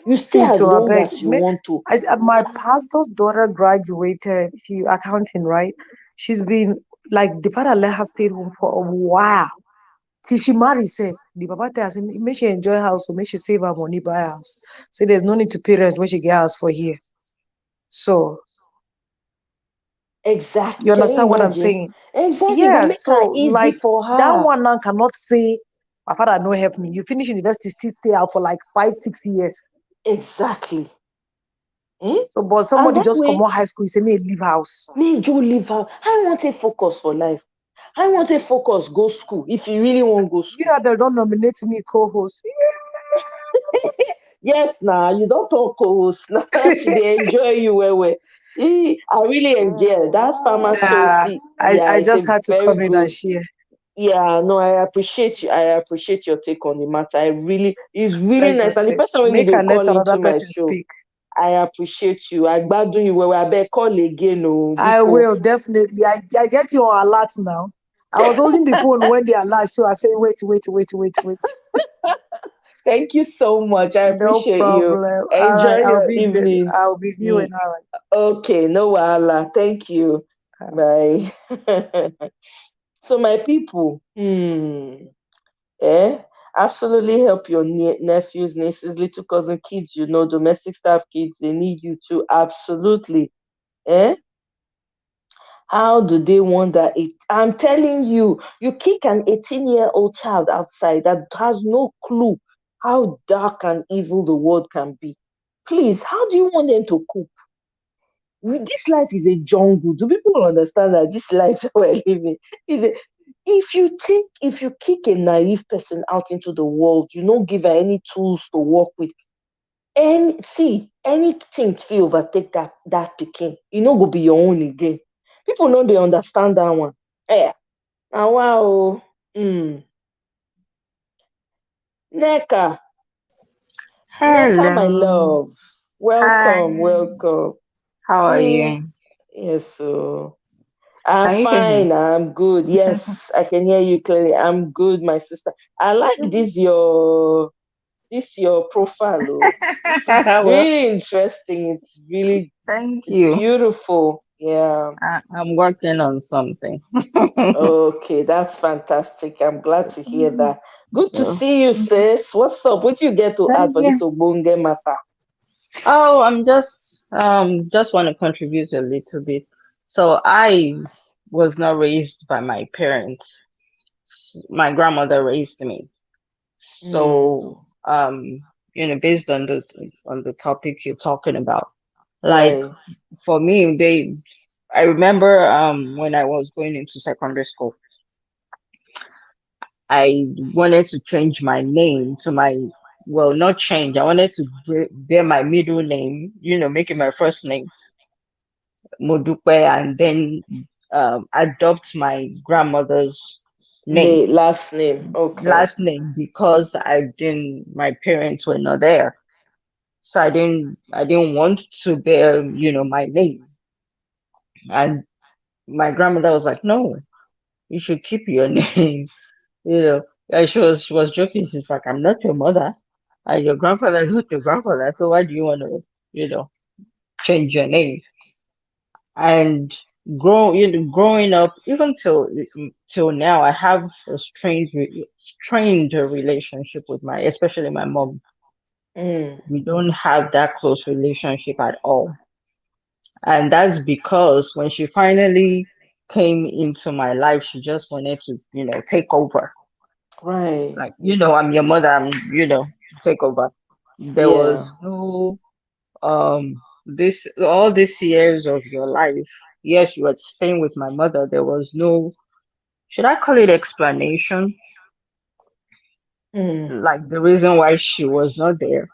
You stay See, as to long beg. as you want to. My pastor's daughter graduated, she accounting, right? She's been, like, the father let her stay home for a while. Till she married, say, the papa tell her, say, make she enjoy house, or make she save her money, buy house. Say, there's no need to pay rent when she get house for here. So, Exactly. you Can you understand what I'm imagine? saying? Exactly. Go Yeah, make her so easy like for that her. one now cannot say my father no help me. You finish university, still stay out for like 5, 6 years. Exactly. Eh? So, but And somebody that just come way, out high school, he say me leave house. me and you leave her. I want to focus for life. I want to focus, go school. If you really want to go You school. know they don't nominate me co-host. Yes, now you don't talk co-host. Now she dey enjoy you well. I really enjoy that farmer show. Yeah, See, I yeah, I it's just a had to very come in and good. share. Yeah, no, I appreciate you. I appreciate your take on the matter. It's really Pleasure, nice. And the sis. person when Make they her let call another into my person show, speak. I appreciate you. I gbadun you. Well, I better call again, oh, I Biko. will definitely. I get you on alert now. I was holding the phone when the alert show. I say, wait, wait, wait, wait, wait. Thank you so much. I No appreciate you. problem. All Enjoy right, your evening. I'll be viewing. Ye- All right. Okay, no wahala. Thank you. Bye. So my people, eh? Absolutely help your nephews, nieces, little cousin kids, domestic staff kids, they need you too. Absolutely. Eh? How do they wonder it? I'm telling you, you kick an 18-year-old child outside that has no clue how dark and evil the world can be. Please, how do you want them to cope? This life is a jungle. Do people understand that this life that we're living is a if you kick a naive person out into the world, you don't give her any tools to work with, and see anything fit overtake that pikin, e no go be your own again. People no dey understand that one. Na wow. Nneka, Nneka, my Hello. love, Hi. welcome, welcome. How are Mm, you? yes, so I'm Can you hear me? fine. I'm good. Yes, I can hear you clearly. I'm good, my sister. I like this your profile. Oh. This is Well, really interesting. thank It's you. beautiful. Yeah. I'm working on something. Okay, that's fantastic. I'm glad to hear that. Good to Oh, see you, sis. What's up? What you get to add thank for you. this Obonge matter? Oh, I'm just want to contribute a little bit. So I was not raised by my parents. My grandmother raised me. Mm, So based on the topic you're talking about, like right. for me, I remember when I was going into secondary school, I wanted to change my name to well, not change. I wanted to bear my middle name, make it my first name, Modupe, and then adopt my grandmother's name, Last name. Okay. last name, because my parents were not there. So I didn't want to bear, my name. And my grandmother was like, no, you should keep your name. You know, and she was joking. She's like, I'm not your mother, and your grandfather is not your grandfather. So why do you want to, you know, change your name? And growing up, even till now, I have a strained relationship with especially my mom. Mm, We don't have that close relationship at all, and that's because when she finally came into my life, she just wanted to, take over. right. Like, I'm your mother, take over. There Yeah. was no this all these years of your life. Yes, you were staying with my mother. There was no, should I call it explanation? Mm, Like the reason why she was not there.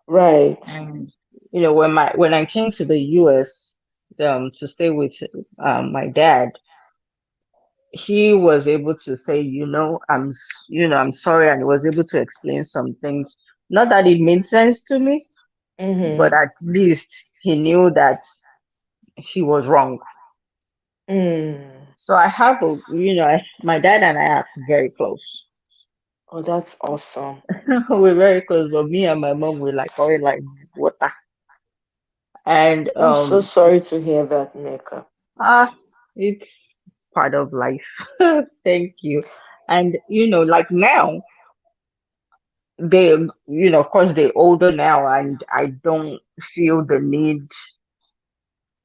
right. And when I came to the US to stay with my dad, he was able to say, I'm sorry, and he was able to explain some things. Not that it made sense to me, but Mm-hmm. at least he knew that he was wrong. Mm. So I have my dad and I are very close. Oh, that's awesome. We're very close, but me and my mom we like oil like water. And I'm so sorry to hear that, Nneka. ah, it's part of life. Thank you. And like now, they of course they're older now, and I don't feel the need.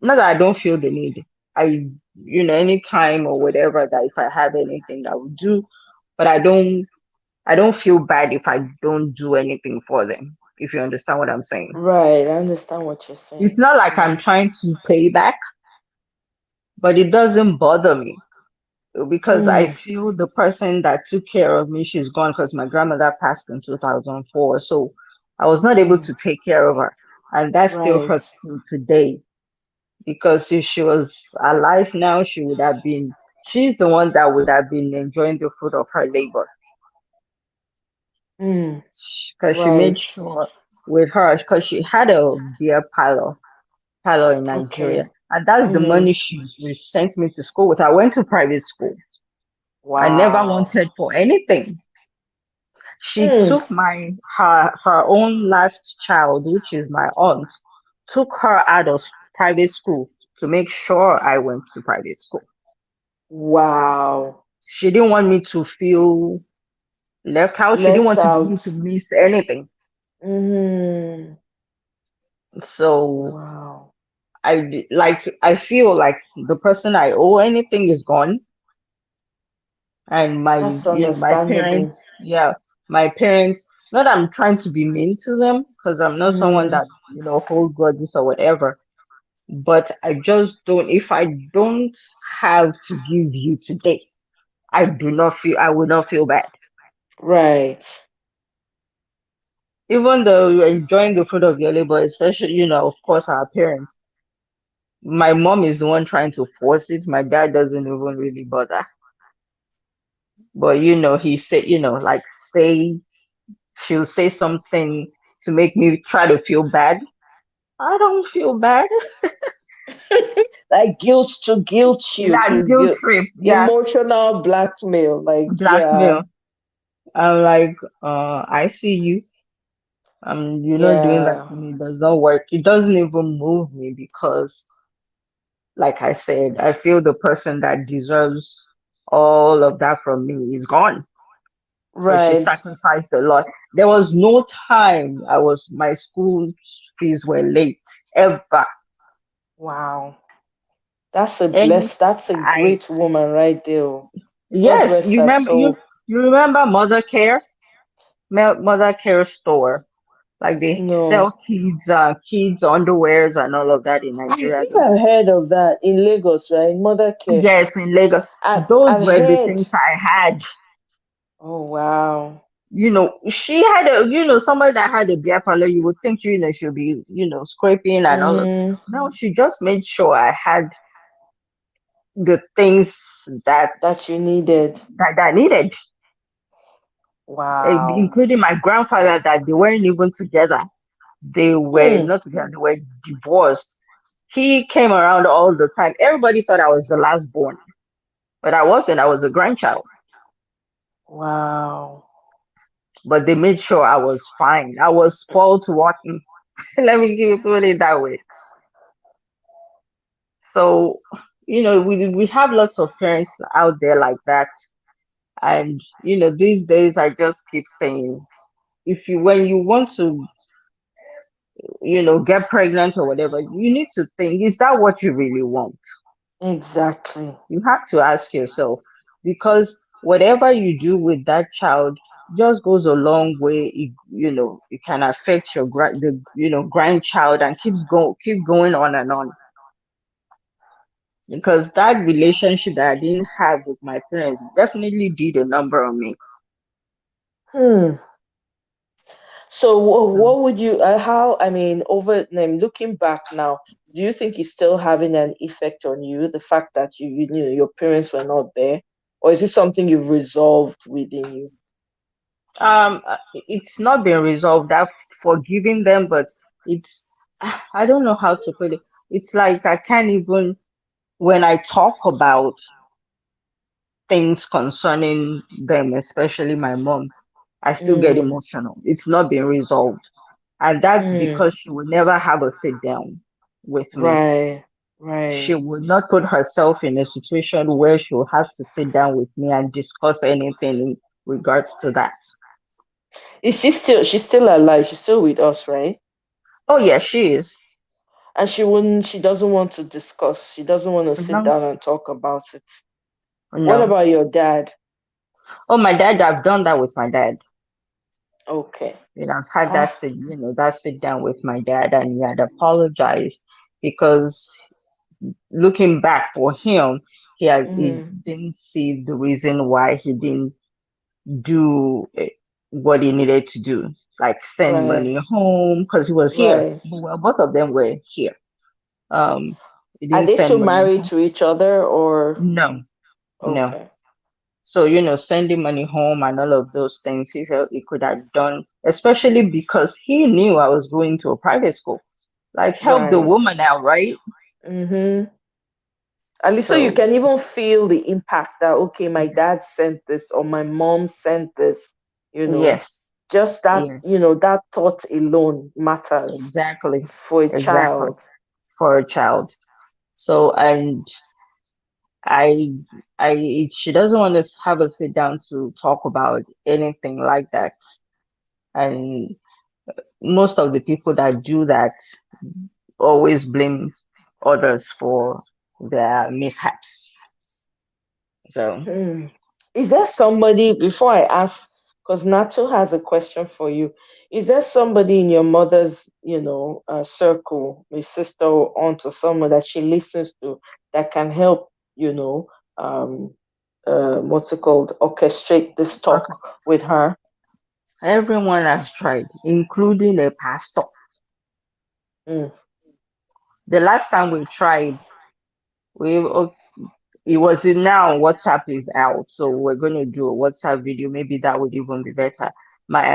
Not that I don't feel the need. I anytime or whatever, that if I have anything I will do, but I don't feel bad if I don't do anything for them, if you understand what I'm saying. Right. I understand what you're It's saying. not like I'm Mm. trying to pay back, but it doesn't bother me because I Mm. feel the person that took care of me, she's gone because my grandmother passed in 2004. So I was not able Mm. to take care of her. And that still Right. hurts till today, because if she was alive now, she would have been. she's the one that would have been enjoying the fruit of her labor Mm. because she made Right. sure with her because she had a beer parlor in Nigeria, Okay. and that's the Mm-hmm. money she sent me to school with. I went to private school. I never Wow. wanted for anything. She Mm. took her own last child, which is my aunt, took her out of private school to make sure I went to private school. Wow. She didn't want me to feel left out. She didn't Left want me out. to miss anything. Mm-hmm. So Wow. I feel like the person I owe anything is gone, and That's my understandable. parents, yeah, my parents. Not that I'm trying to be mean to them, because I'm not someone Mm-hmm. that hold grudges or whatever. But I just don't. If I don't have to give you today, I will not feel bad. Right. Even though you're enjoying the fruit of your labor, especially, of course, our parents. My mom is the one trying to force it. My dad doesn't even really bother. But he said, like she'll say something to make me try to feel bad. I don't feel bad. Like guilt to guilt you That to guilt guilt, trip, yeah, emotional blackmail. Like, yeah, blackmail. I'm like, I see you. You're not doing that yeah. to me. It does not work. It doesn't even move me because, like I said, I feel the person that deserves all of that from me is gone because she Right. sacrificed a lot. There was no time my school fees were late ever. Wow. That's a And bless. That's a I great woman right there. God yes, rest her soul. you remember Mother Care, Mother Care store. Like they No. sell kids underwears and all of that in I Nigeria. think I've heard of that in Lagos, right? Mother care. Yes, in Lagos. Those I've were the heard. things I had. Oh wow. She had somebody that had a beer parlor, you would think, she'll be, scraping and all of. Mm-hmm. No, she just made sure I had the things that That you needed. I needed, Wow. including my grandfather, that they weren't even together. They were Hmm. not together, they were divorced. He came around all the time. Everybody thought I was the last born, but I wasn't. I was a grandchild. Wow. But they made sure I was fine. I was spoiled rotten. Let me put it that way. So, we have lots of parents out there like that. And, these days I just keep saying, when you want to, get pregnant or whatever, you need to think, is that what you really want? Exactly. You have to ask yourself, because whatever you do with that child just goes a long way. It can affect grandchild, and keep going on and on. Because that relationship that I didn't have with my parents definitely did a number on me. Hmm. So So, what would you how I mean over looking back now, do you think it's still having an effect on you, the fact that you knew your parents were not there? Or is it something you've resolved within you? it's not been resolved. I've forgiven them, but it's I don't know how to put it. It's like I can't even, when I talk about things concerning them, especially my mom, I still get Mm. emotional. It's not been resolved. And that's Mm. because she will never have a sit down with me. Right. She Right. will not put herself in a situation where she will have to sit down with me and discuss anything in regards to that. Is she's still alive, she's still with us, right? Oh, yeah, she is. And she doesn't want to discuss, she doesn't want to sit No, down and talk about it. What no. about your dad? Oh, my dad, I've done that with my dad. Okay. I've had Ah. that sit down with my dad, and he had apologized because looking back for him, he Mm-hmm. didn't see the reason why he didn't do what he needed to do, like send Right. money home because he was here. Right. Well, both of them were here. Um, he Are didn't they still send money married home. to each other or? No, No. Okay. So, sending money home and all of those things, he felt he could have done, especially because he knew I was going to a private school. Like, help the Right. woman out, right? Mm-hmm. At least so you So, can even feel the impact that okay, my dad sent this or my mom sent this, you know. yes, Just that, yes, that thought alone matters exactly, for a exactly, child. for a child. So, and I, she doesn't want to have a sit down to talk about anything like that. And most of the people that do that always blame others for their mishaps. So, Hmm. Is there somebody, before I ask, because Nacho has a question for you. Is there somebody in your mother's, circle, a sister or aunt or someone that she listens to that can help, um, what's it called, orchestrate this talk okay, with her? everyone has tried, including a pastor. Mm, The last time we tried, we it was in now WhatsApp is out, so we're going to do a WhatsApp video. Maybe that would even be better.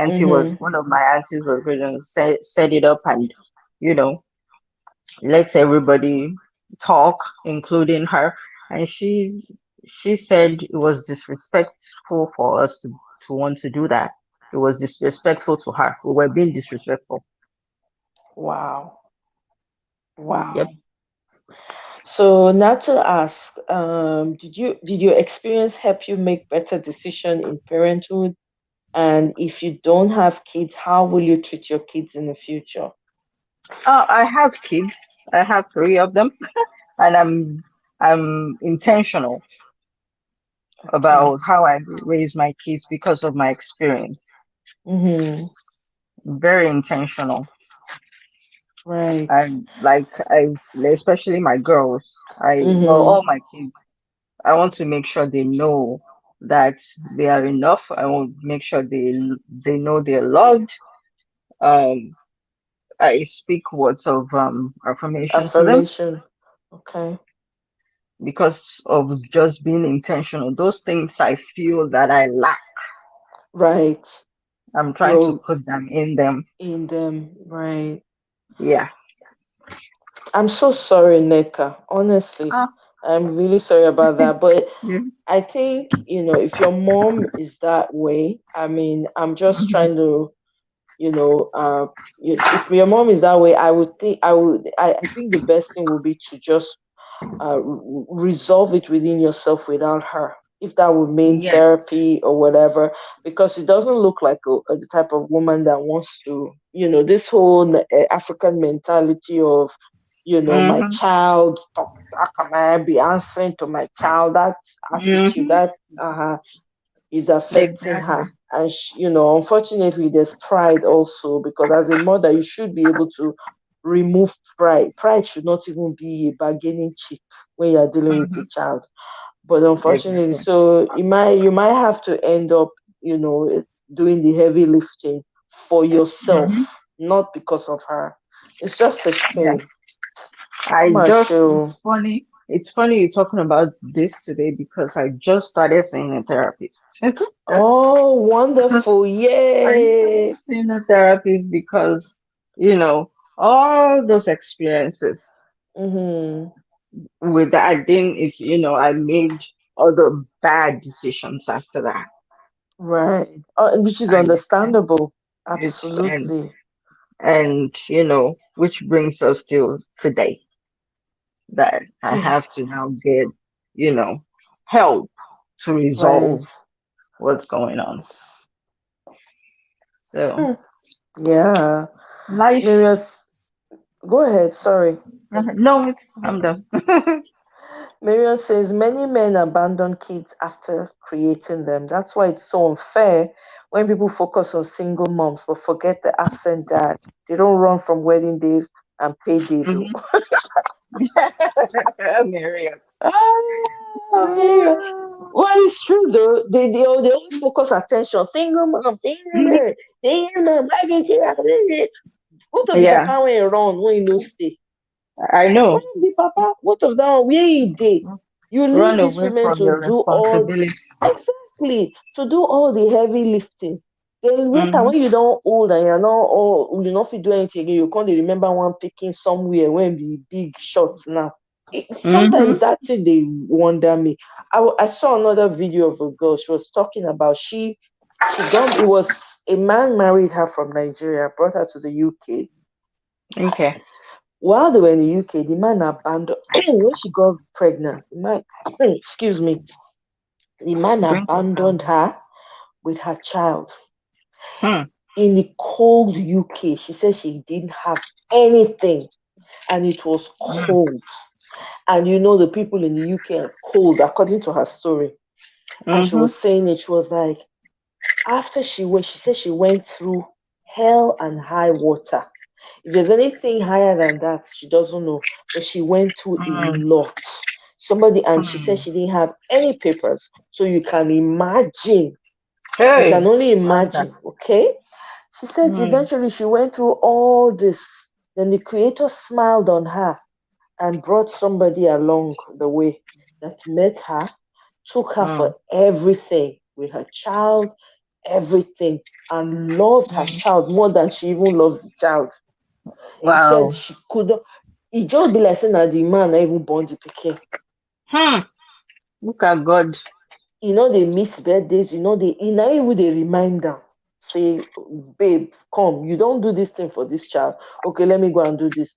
mm-hmm. One of my aunties was going to set it up and, you know, let everybody talk, including her. And she said it was disrespectful for us to want to do that. It was disrespectful to her. We were being disrespectful. Wow. Yep. Wow. So now to ask, did your experience help you make better decision in parenthood? And if you don't have kids, how will you treat your kids in the future? I have kids. I have three of them, and I'm intentional Okay. about how I raise my kids because of my experience. Mm-hmm. Very intentional. Right. And like especially my girls, well, Mm-hmm. all my kids, I want to make sure they know that they are enough. I want to make sure they know they're loved. Um, I speak words of affirmation to them Affirmation. Okay. because of just being intentional. Those things I feel that I lack, Right. I'm trying to You're put them in them. in them. Right. Yeah. I'm so sorry, Neka. Honestly, Ah, I'm really sorry about that. But yes. I think, if your mom is that way, I mean, I'm just Mhm. trying to, you know, if your mom is that way, I think the best thing would be to just resolve it within yourself without her. If that would mean Yes. therapy or whatever, because it doesn't look like the type of woman that wants to, this whole African mentality of, my Mm-hmm. child, how can I be answering to my child? That attitude, Mm-hmm. that is affecting Exactly. her. And, unfortunately, there's pride also, because as a mother, you should be able to remove pride. Pride should not even be a bargaining chip when you're dealing with a Mm-hmm. child. But unfortunately, Exactly. so you might have to end up, doing the heavy lifting for yourself, Mm-hmm. not because of her. It's just a Yeah. shame. I'm sure. It's funny you're talking about this today because I just started seeing a therapist. Oh, wonderful. I Yay. started seeing a therapist because, all those experiences Mm-hmm. with that, I think it's, I made other bad decisions after that. Right. Which is And understandable. it's, and, Absolutely. which brings us till today that I Hmm. have to now get, you know, help to Right. resolve what's going on. So Hmm. Yeah. life, Marius, go ahead. Sorry. no, I'm done. Marius says many men abandon kids after creating them. That's why it's so unfair when people focus on single moms but forget the absent dad. They don't run from wedding days and payday though. Mhm. Marriott. Ah, Marius. Well, it's true though. They always focus attention. Single Mhm. man, single mom, why did you? What of the Yeah, papa when you run when you no stay? I What know. of the papa? What of that one where he dey? You leave Run these away women from to your do all responsibility. exactly to do all the heavy lifting. Then later Mm-hmm. when you don't old and you're not all you not fit do anything again, you can't remember one picking somewhere when be big shots now. Sometimes Mm-hmm. that thing they wonder me. I saw another video of a girl. She was talking about she got it was a man married her from Nigeria, brought her to the UK. Okay. While they were in the UK, the man abandoned when she got pregnant. The man, excuse me, the man Drink water. abandoned her with her child Hmm. in the cold UK. She said she didn't have anything and it was Mm. cold. And you know, the people in the UK are cold, according to her story. And she Mm-hmm. was saying it, she was like, after she said she went through hell and high water. If there's anything higher than that, she doesn't know. But she went through a Mm. lot. Somebody, and she said Mm. she didn't have any papers. So you can imagine. You can Hey, only what's that? imagine, okay? She said Mm. eventually she went through all this. Then the creator smiled on her and brought somebody along the way that met her, took her for Mm. everything with her child, everything, and loved her Mm. child more than she even loves the child. He said Wow. she could it just be like saying that the man na even born the pikin. Hmm. Look at God. You know they miss birthdays, you know they e na even dey remind am say babe come you don do this thing for this child, okay let me go and do this.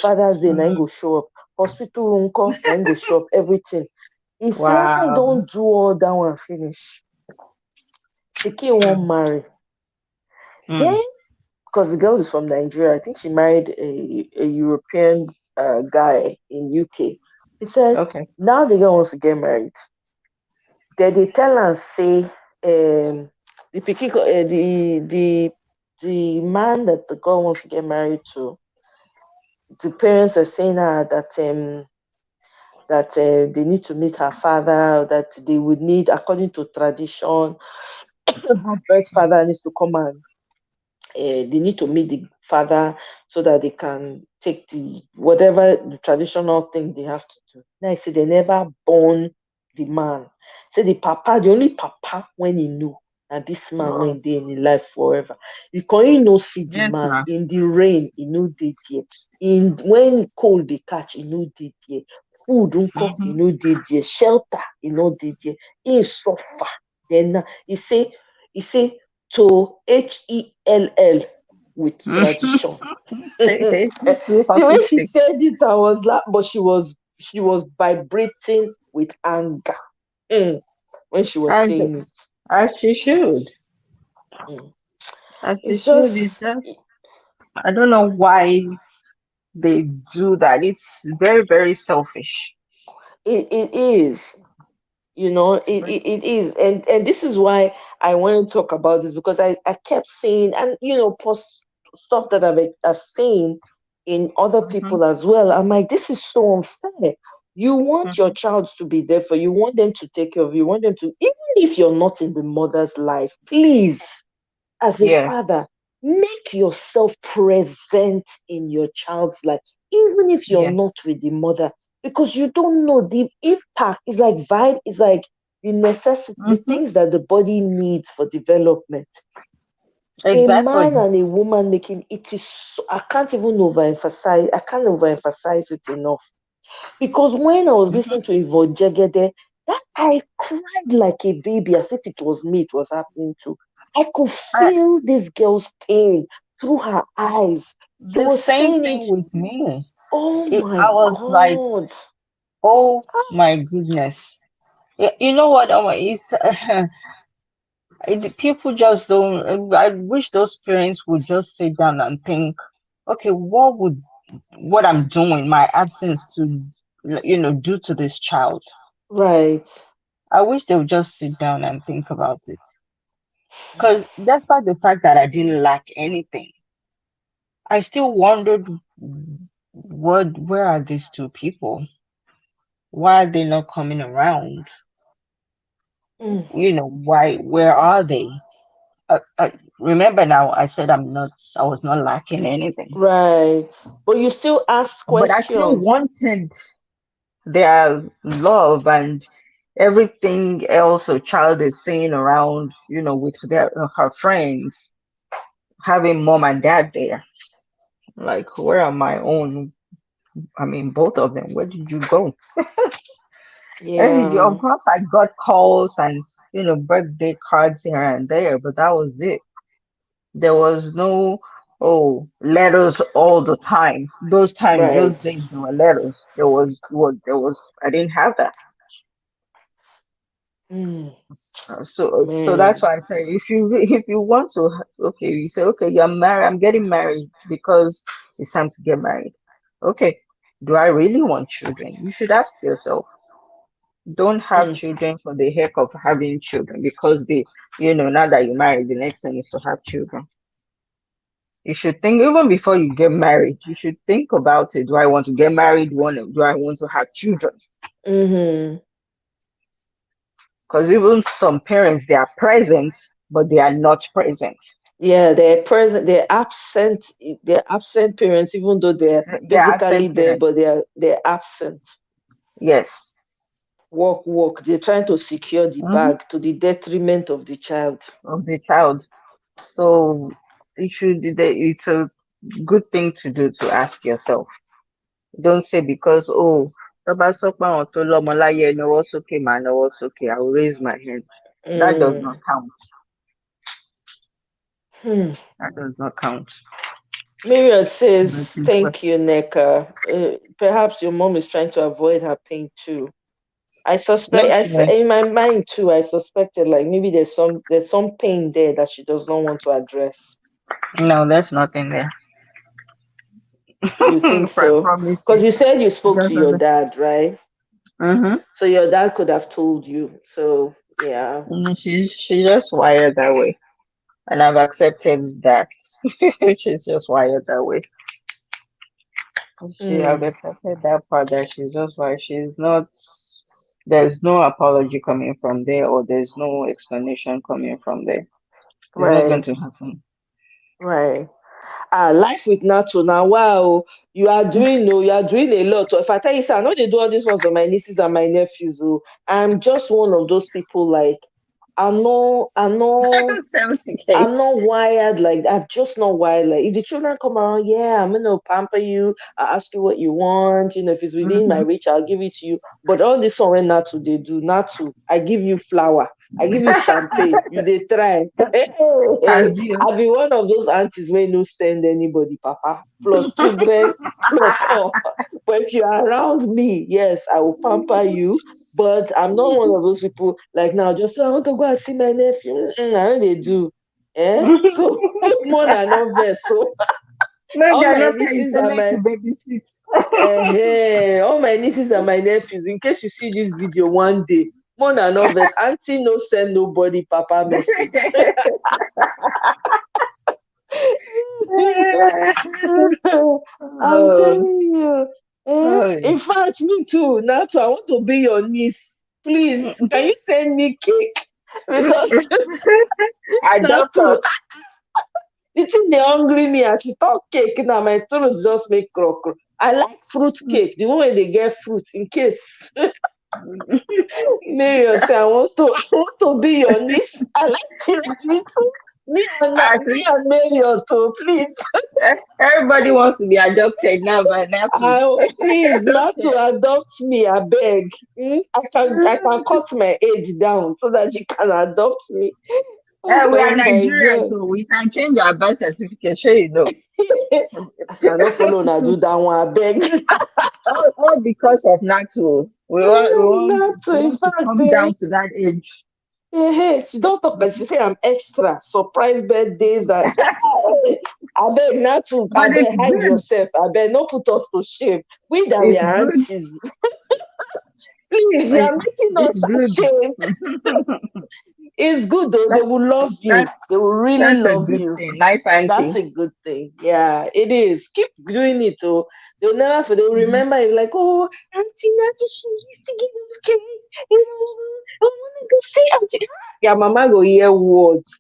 Father's Day na him Mm. go show up, hospital nko na him go show up, everything. He say after he Wow. don do all that one finish, pikin wan Mm. marry. Mm. Then because the girl is from Nigeria, I think she married a European guy in UK. He said Okay. now the girl wants to get married. Then they tell am say the pikin the man that the girl wants to get married to, the parents are saying that they need to meet her father, that they would need, according to tradition, her birth father needs to come and they need to meet the father so that they can take the whatever the traditional thing they have to do. Now I say they never born the man. Say the papa, the only papa when he knew and this man Oh, went there in his life forever. You can only no see the yes, man ma. in the rain, he no did there. In when cold they catch, he no did there. Food unko, he Mm-hmm. no did there. Shelter, he no did there. He suffer. Then he say to HELL with tradition. It's too The way hockey she stick. said it, I was like, but she was vibrating with anger when she was As, saying it. as she should. Mm. As she It's should. It's just just, I don't know why they do that. It's very, very selfish. it is. You know, It's very, it is, and this is why I want to talk about this because I kept saying, and post stuff that I've seen in other mm-hmm. people as well. I'm like, this is so unfair. You want your Mm-hmm. child to be there for you, want them to take care of you, want them to, even if you're not in the mother's life, please, as a Yes, father, make yourself present in your child's life, even if you're not yes, with the mother, because you don't know the impact. It's like vibe, it's like the necessity, the mm-hmm. things that the body needs for development. A man Exactly. and a woman making it is so, I can't overemphasize it enough. Because when I was Mm-hmm. listening to Yvonne Jegede, that I cried like a baby as if it was me it was happening to. I could I, feel this girl's pain through her eyes. She the was same saying thing it, with me. oh I my was like, God. oh my goodness. Yeah, you know what? It's people just don't. I wish those parents would just sit down and think, okay, what I'm doing, my absence to, do to this child. Right. I wish they would just sit down and think about it. Because despite the fact that I didn't lack anything, I still wondered, where are these two people? Why are they not coming around? Mm. Where are they? Remember now, I said I was not lacking anything, Right. But you still ask but I still questions. wanted. their love and everything else a child is seeing around, with her friends, having mom and dad there. Like, where are my own? I mean, both of them. Where did you go? And Yeah. of course, I got calls and birthday cards here and there, but that was it. There was no, letters all the time. Those times, Right. those days, there were letters. There was. I didn't have that. Mm, So that's man. why I say if you want to, okay, you say, okay, you're married. I'm getting married because it's time to get married. Okay, do I really want children? You should ask yourself. Don't have Mm, children for the heck of having children because now that you're married, the next thing is to have children. You should think even before you get married. You should think about it. Do I want to get married? Do I want to have children? mm-hmm. Because even some parents, they are present, but they are not present. Yeah, they're present. They're absent. They're absent parents, even though they're They are physically absent there, but parents. they're absent. Yes. Work, work. They're trying to secure the Hmm. bag to the detriment of the child. Of the child. So it's a good thing to do to ask yourself. Don't say because, tó bá sọ pé àwọn tó lọ́mọ láyé ẹ náwó sókè màá náwó sókè, I will raise my hand. That does not Mm. count. Hmm. That does not count. Miriam But says, it's what "Thank you, Neka. Perhaps your mom is trying to avoid her pain too. I suspect. no she In my mind too. I suspected like maybe there's some pain there that she does not want to address. no, there's nothing there. You think I so? promise Because you. you said you spoke There's to your nothing. dad, right? Mm-hmm. So your dad could have told you. So yeah. She's just wired that way. And I've accepted that. She's just wired that way. I've Hmm. accepted that part that she's just wired. She's not there's no apology coming from there or there's no explanation coming from there. It's not going Right. to happen. Right. Life with Nato now. Wow, you are doing a lot. If I tell you, sir, I know they do all these ones on my nieces and my nephews. Oh, I'm just one of those people. Like, I'm not, I'm not, 70K. I'm not wired like that. I'm just not wired like. If the children come around, yeah, I'm gonna pamper you. I ask you what you want. If it's within my Mm-hmm. reach, I'll give it to you. But all this one when Natu they do, Natu, I give you flour, I give you champagne. You they try. Have you? I be one of those aunties where no send anybody, papa, plus children, plus all. But if you're around me, yes, I will pamper you. But I'm not one of those people like now, just say, I want to go and see my nephew. I know they do. So more than not vex. So Maybe all I my not tell you, nieces say and make my you babysit. all my nieces and my nephews, in case you see this video one day, more than not vex, auntie no send nobody papa message. I'm Oh, telling you. oh. In fact, me too. Now, too, I want to be your niece. Please, can you send me cake? Because now, Adopt too, us. the thing they hungry me as you talk cake. Now, my throat just make croak. I like fruit cake. The one where they get fruit in case. Marion say, I want to be your niece. I like tiramisu. I Me see. and Marion too, please. Everybody wants to be adopted now by now too. Please not to adopt me, I beg. I can cut my age down so that you can adopt me. We are Oh my Nigerians, god. so we can change our birth certificate. Sure, you know. I don't follow na do To that one, I beg. all because of NATO. We want we want Not to, we in want to fact, come down to that age. she don't talk like she say I'm extra. Surprise birthdays and I beg not to I But beg it's hide good. yourself. I beg not put us to shame. We that we It's are good. aunties. Please, you are It- making It's us good. ashamed. It's good though. They That, will love you. that's They will really that's a love good you. thing. Nice That's auntie. a good thing. Yeah, it is. Keep doing it. Oh, they'll never forget. They'll Mhm. remember you like, oh, Auntie Natty, she used to give us cake. I want to go see Auntie. Yeah, mama go hear words.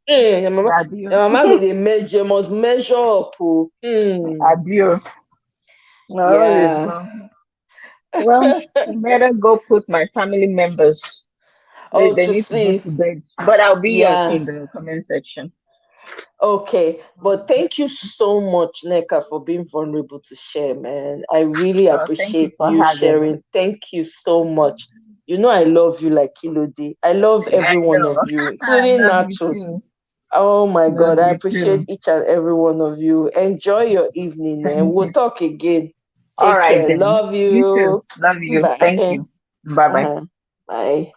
Abio. Your mama go they measure, must measure up. Oh. Abio. No, all is Yeah. well. Well, you better go put my family members. Oh, They to need to go see. to bed. But I'll be Yeah. in the comment section. Okay. But thank you so much, Neka, for being vulnerable to share, man. I really Oh, thank you appreciate for you having me. sharing. Thank you so much. You know I love you like Kilode. I love I every one know. of you, I including love you Natu. too. Oh my Love God, I you appreciate too. each and every one of you. Enjoy your evening, man. Thank We'll you. talk again. All Take right care. then. Love You too. you. Love you. Thank Bye. you. Bye bye. Uh-huh. Bye.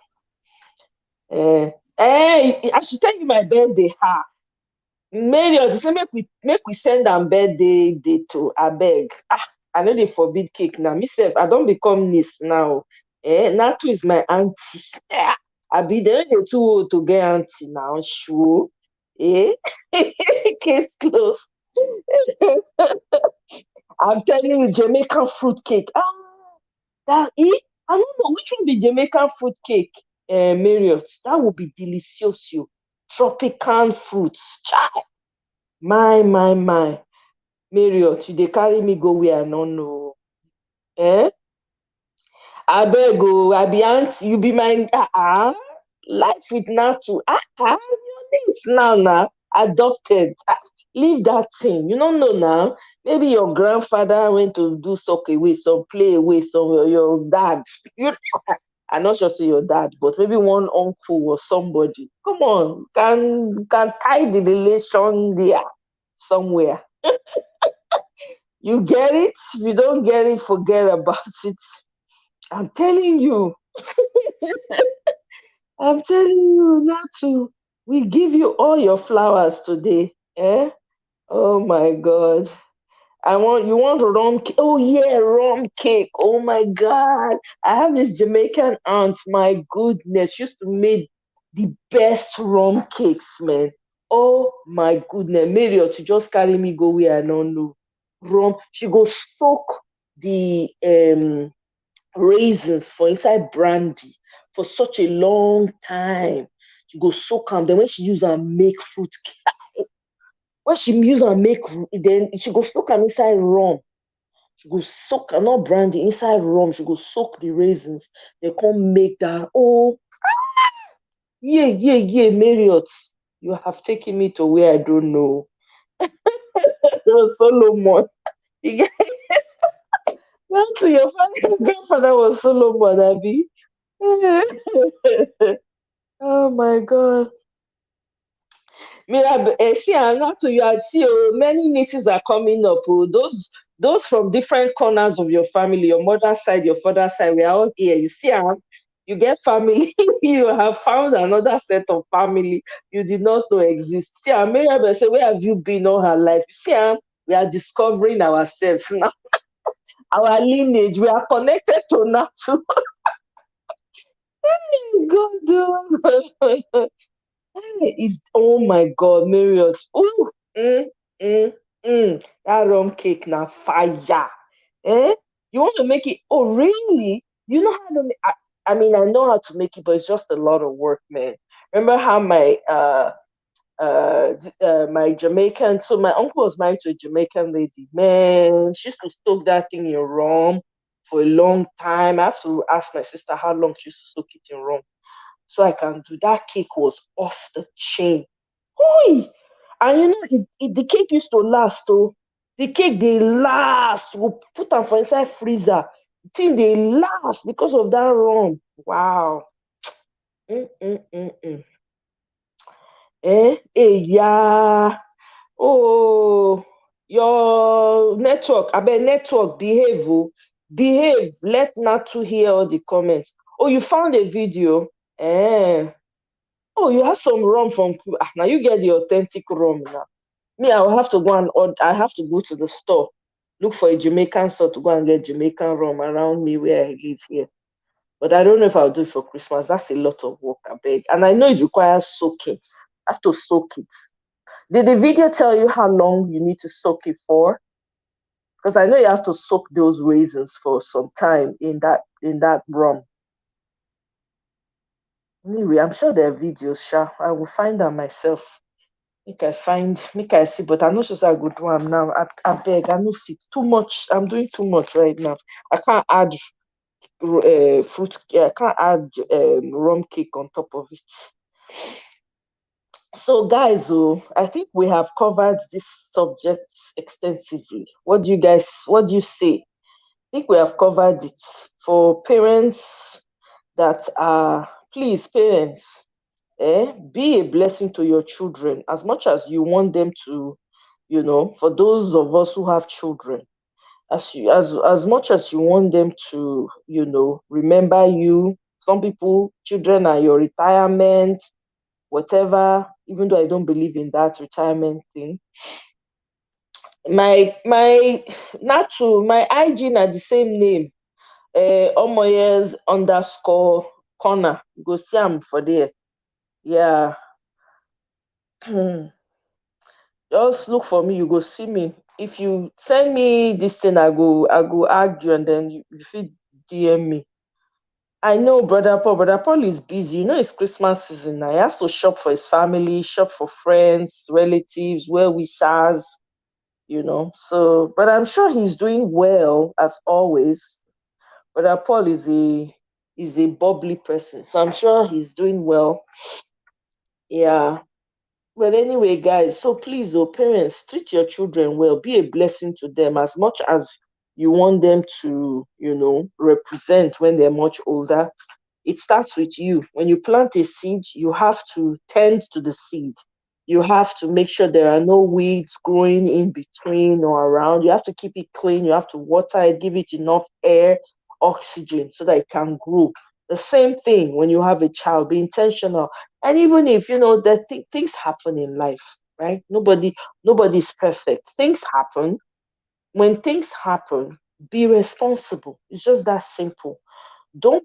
Hey, I should tell you my birthday. Ha. Marriott say make we send am birthday day to abeg. I no dey forbid cake now. Me sef, I don become niece now. Natu is my aunty. Abi dem no dey too old to get aunty now. Sure. Eh? Case closed. I'm telling you, Jamaican fruit cake. I don't know which one be Jamaican fruit cake, Marriott. That would be delicious, you. Tropical fruits. Chai. My. Marriott, you dey carry me go where I no know. Eh? Abeg o, I be aunty, you be my life with Natu. Your niece now adopted. Leave that thing. You don't know now. Maybe your grandfather went to do soccer away, some play away, some your dad. You I'm not sure say your dad, but maybe one uncle or somebody. Come on, can tie the relation there somewhere. You get it? If you don't get it, forget about it. I'm telling you. I'm telling you not to. We give you all your flowers today. Eh? Oh my God. You want rum cake? Oh yeah, rum cake. Oh my God. I have this Jamaican aunt. My goodness. She used to make the best rum cakes, man. Oh my goodness. Marriott, to just carry me go where I don't know. Rum. She go soak the raisins for inside brandy for such a long time. She go soak them. Then when she use and make fruit cake, when she use and make, then she go soak them inside rum. She go soak, not brandy, inside rum. She go soak the raisins. They come make that. Oh, Marriott. You have taken me to where I don't know. It was Solomon. You get that to your father, grandfather was Solomon, Abby. Oh my God. Mirab, see, I'm not to you. I see many nieces are coming up. Oh, those from different corners of your family, your mother's side, your father's side, we are all here. You see, you get family. You have found another set of family you did not know exist. See, Mirab, say, where have you been all her life? See, we are discovering ourselves now. Our lineage, we are connected to Natu. God, is oh my God, Marriott. Ooh, mm, that rum cake now fire. Eh? You want to make it? Oh, really? You know how to make? I mean, I know how to make it, but it's just a lot of work, man. Remember how my Jamaican? So my uncle was married to a Jamaican lady. Man, she used to soak that thing in rum for a long time. I have to ask my sister how long she used to soak it in rum so I can do. That cake was off the chain. Oi! And you know, the cake used to last, oh. The cake they last. We put them for inside freezer. The thing they last because of that rum. Wow. Mm. Yeah. Oh, your network. I bet network behave. Oh. Behave. Let Natu hear all the comments. Oh, you found a video. Eh. Oh, you have some rum from now. You get the authentic rum now. Me, I will have to go and order. I have to go to the store, look for a Jamaican store to go and get Jamaican rum around me where I live here. But I don't know if I'll do it for Christmas. That's a lot of work, I beg. And I know it requires soaking. I have to soak it. Did the video tell you how long you need to soak it for? Because I know you have to soak those raisins for some time in that rum. Anyway, I'm sure there are videos, Sha. I will find them myself. Make I see, but I know sure I go do am now. I beg, I no fit too much. I'm doing too much right now. I can't add fruit. I can't add rum cake on top of it. So, guys, I think we have covered this subject extensively. What do you guys? What do you say? I think we have covered it for parents that are, please, parents, be a blessing to your children as much as you want them to, for those of us who have children, as much as you want them to, remember you. Some people, children are your retirement, whatever, even though I don't believe in that retirement thing. My not to my IG na the same name, Omoyes underscore corner. Go see am for there. Yeah. Just look for me, you go see me. If you send me this thing, I go argue and then you fit DM me. I know Brother Paul is busy. It's Christmas season now. He has to shop for his family, shop for friends, relatives, well wishers. So, but I'm sure he's doing well as always. Brother Paul is a bubbly person, so I'm sure he's doing well. Yeah. But anyway, guys, so please, parents, treat your children well. Be a blessing to them as much as you want them to, represent when they're much older. It starts with you. When you plant a seed, you have to tend to the seed. You have to make sure there are no weeds growing in between or around. You have to keep it clean. You have to water it, give it enough air, oxygen so that it can grow. The same thing when you have a child, be intentional. And even if that things happen in life, right? Nobody's perfect. Things happen. When things happen, be responsible. It's just that simple. Don't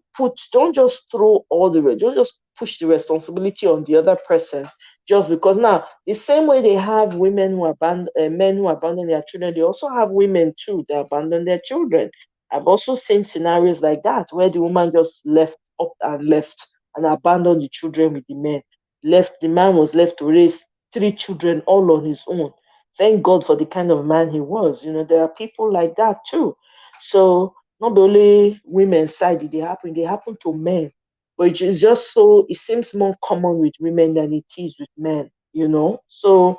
just throw don't just push the responsibility on the other person just because. Now the same way they have women who abandon men who abandon their children, they also have women too that abandon their children. I've also seen scenarios like that where the woman just left up and left and abandoned the children with the men. Left The man was left to raise three children all on his own. Thank God for the kind of man he was. There are people like that too. So not be only women's side they happen to men. But it's just so it seems more common with women than it is with men. So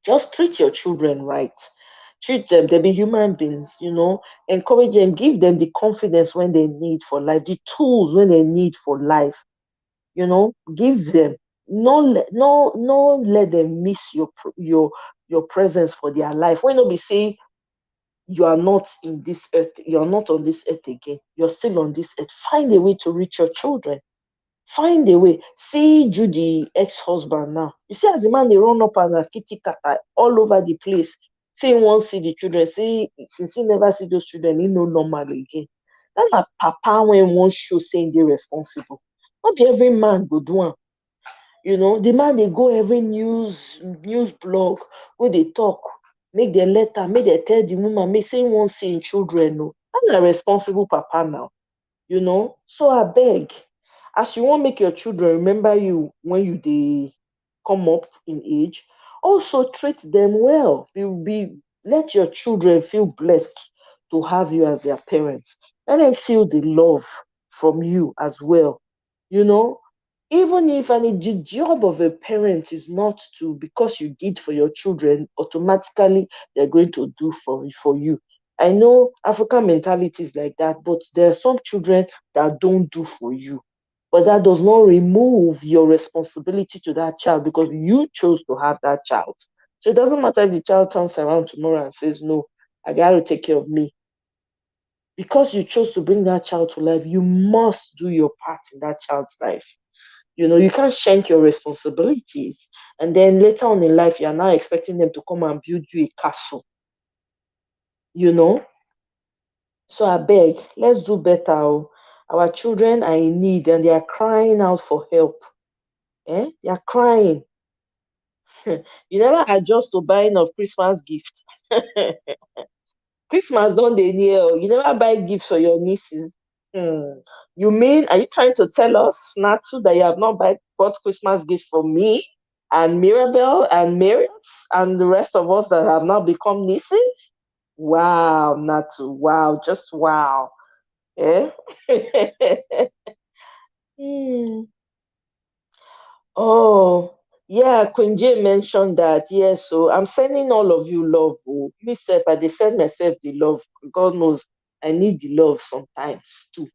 just treat your children right. Treat them, they be human beings. Encourage them, give them the confidence when they need for life, the tools when they need for life. Give them. No let them miss your presence for their life. When no be say you are not in this earth, you're not on this earth again, you're still on this earth. Find a way to reach your children. Find a way. See Judy ex-husband now. You see, as the man they run up and a kitty cat all over the place. See him won't see the children. See, since he never see those children, he no normal again. That's a papa when one show saying they responsible. Not be every man go do one. The man they go every news blog, go they talk, make dem letter, make dem tell the woman, make say won't see im children. No, that's a responsible papa now. So I beg, as you want make your children remember you when they come up in age, also treat them well. Let your children feel blessed to have you as their parents. Let them feel the love from you as well. You know, even if the job of a parent is not to, because you did for your children, automatically they're going to do for you. I know African mentality is like that, but there are some children that don't do for you. But that does not remove your responsibility to that child because you chose to have that child. So it doesn't matter if the child turns around tomorrow and says, no, I got to take care of me. Because you chose to bring that child to life, you must do your part in that child's life. You can't shank your responsibilities. And then later on in life, you're now expecting them to come and build you a castle. So I beg, let's do better. Our children are in need and they are crying out for help. They are crying. You never adjust to buying of Christmas gift. Christmas don't they near? You never buy gifts for your nieces. You mean, are you trying to tell us, Natu, that you have not bought Christmas gift for me and Mirabel and Marriott and the rest of us that have now become nieces? Wow, Natu, wow, just wow. Eh? Hmm. Oh, yeah, Queen J mentioned that. Yes, so I'm sending all of you love. Oh, myself, I dey send myself the love. God knows I need the love sometimes too.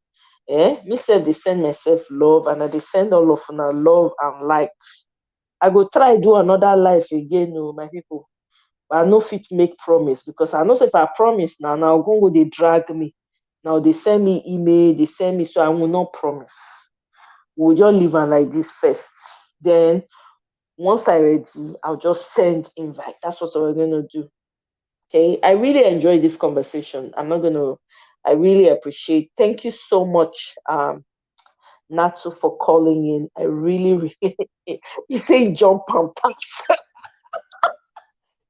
Myself, they send myself love, and I dey send all of una love and likes. I go try do another life again, oh, my people. But I no fit make promise because I know say if I promise now go they drag me. Now they send me email, they send me, so I will not promise. We'll just leave am like this first. Then once I ready, I'll just send invite. That's what we're gonna do. Okay. I really enjoyed this conversation. I really appreciate. Thank you so much, Natu, for calling in. I really, really you say jump and pass.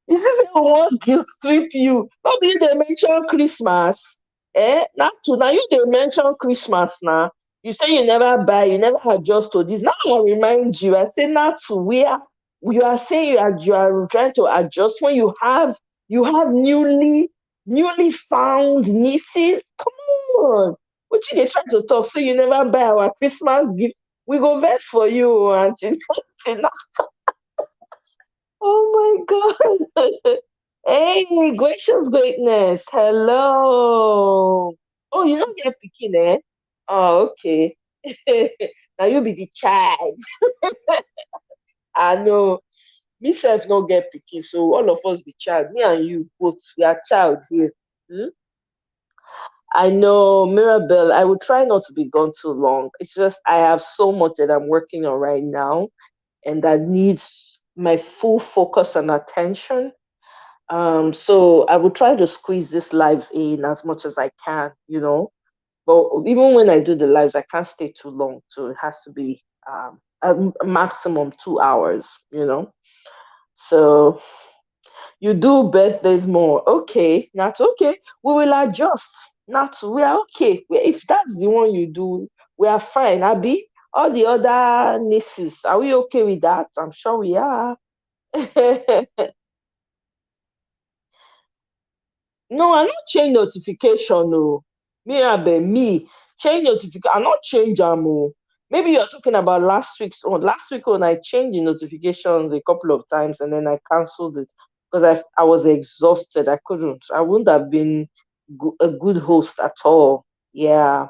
This is a one guilt trip you. Not you they mention Christmas. Natu, now you they mention Christmas now. You say you never buy, you never adjust to this. Now I remind you, I say Natu, where you are saying you are trying to adjust when you have newly found nieces. Come on. What you they try to talk? So you never buy our Christmas gift. We go vex for you, Auntie. Oh my God. Hey, gracious greatness. Hello. Oh, you don't get picking, eh? Oh, okay. Now you be the child. I know. Me self not get picky, so all of us be child. Me and you both, we are child here. Hmm? I know, Mirabelle. I will try not to be gone too long. It's just I have so much that I'm working on right now, and that needs my full focus and attention. So I will try to squeeze these lives in as much as I can, But even when I do the lives, I can't stay too long. So it has to be a maximum 2 hours, So you do birthdays more. Okay, that's okay. We will adjust. Not we are okay. If that's the one you do, we are fine. Abby, all the other nieces, are we okay with that? I'm sure we are. No, I not change notification. No, me change notification. I not change them. Oh. Maybe you're talking about last week's one. Last week when I changed the notifications a couple of times and then I canceled it because I was exhausted. I couldn't. I wouldn't have been a good host at all. Yeah.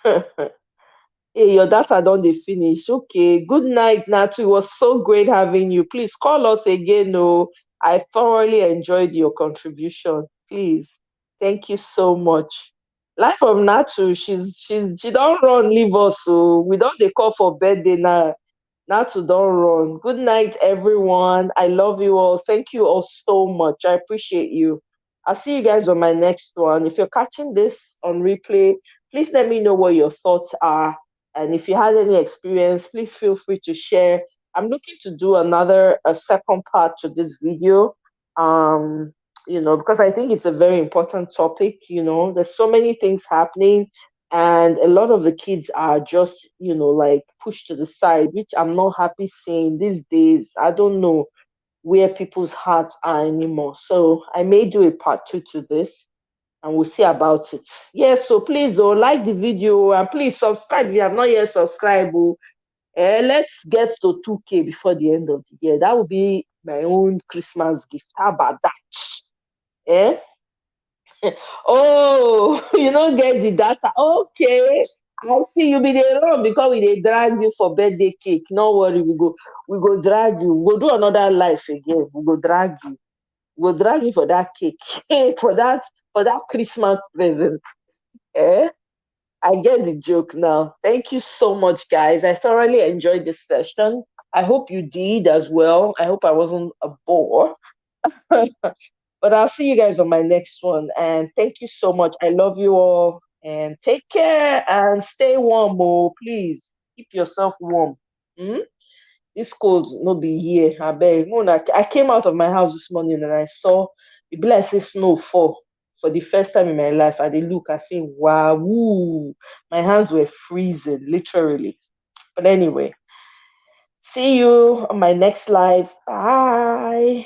Hey, your data don't they finish? Okay. Good night, Natu. It was so great having you. Please call us again. No, I thoroughly enjoyed your contribution. Please. Thank you so much. Life of Natu, she don't run, leave us. So we don't they call for birthday now. Natu don't run. Good night, everyone. I love you all. Thank you all so much. I appreciate you. I'll see you guys on my next one. If you're catching this on replay, please let me know what your thoughts are. And if you had any experience, please feel free to share. I'm looking to do a second part to this video. Because I think it's a very important topic. There's so many things happening, and a lot of the kids are just, like pushed to the side, which I'm not happy seeing these days. I don't know where people's hearts are anymore. So I may do a part two to this, and we'll see about it. Yes, so please, like the video and please subscribe if you have not yet subscribed. Let's get to 2K before the end of the year. That will be my own Christmas gift. How about that? Eh? Oh, you don't get the data. Okay. I see you be there wrong because we dey drag you for birthday cake. No worry, we go drag you. We'll do another life again. We go drag you. We'll drag you for that cake. for that Christmas present. Eh? I get the joke now. Thank you so much, guys. I thoroughly enjoyed this session. I hope you did as well. I hope I wasn't a bore. But I'll see you guys on my next one. And thank you so much. I love you all. And take care and stay warm, oh, please. Keep yourself warm. Hmm? This cold no be here. I beg. I came out of my house this morning and I saw it be like say snow fall for the first time in my life. I did look, I say, wow, woo. My hands were freezing, literally. But anyway, see you on my next live. Bye.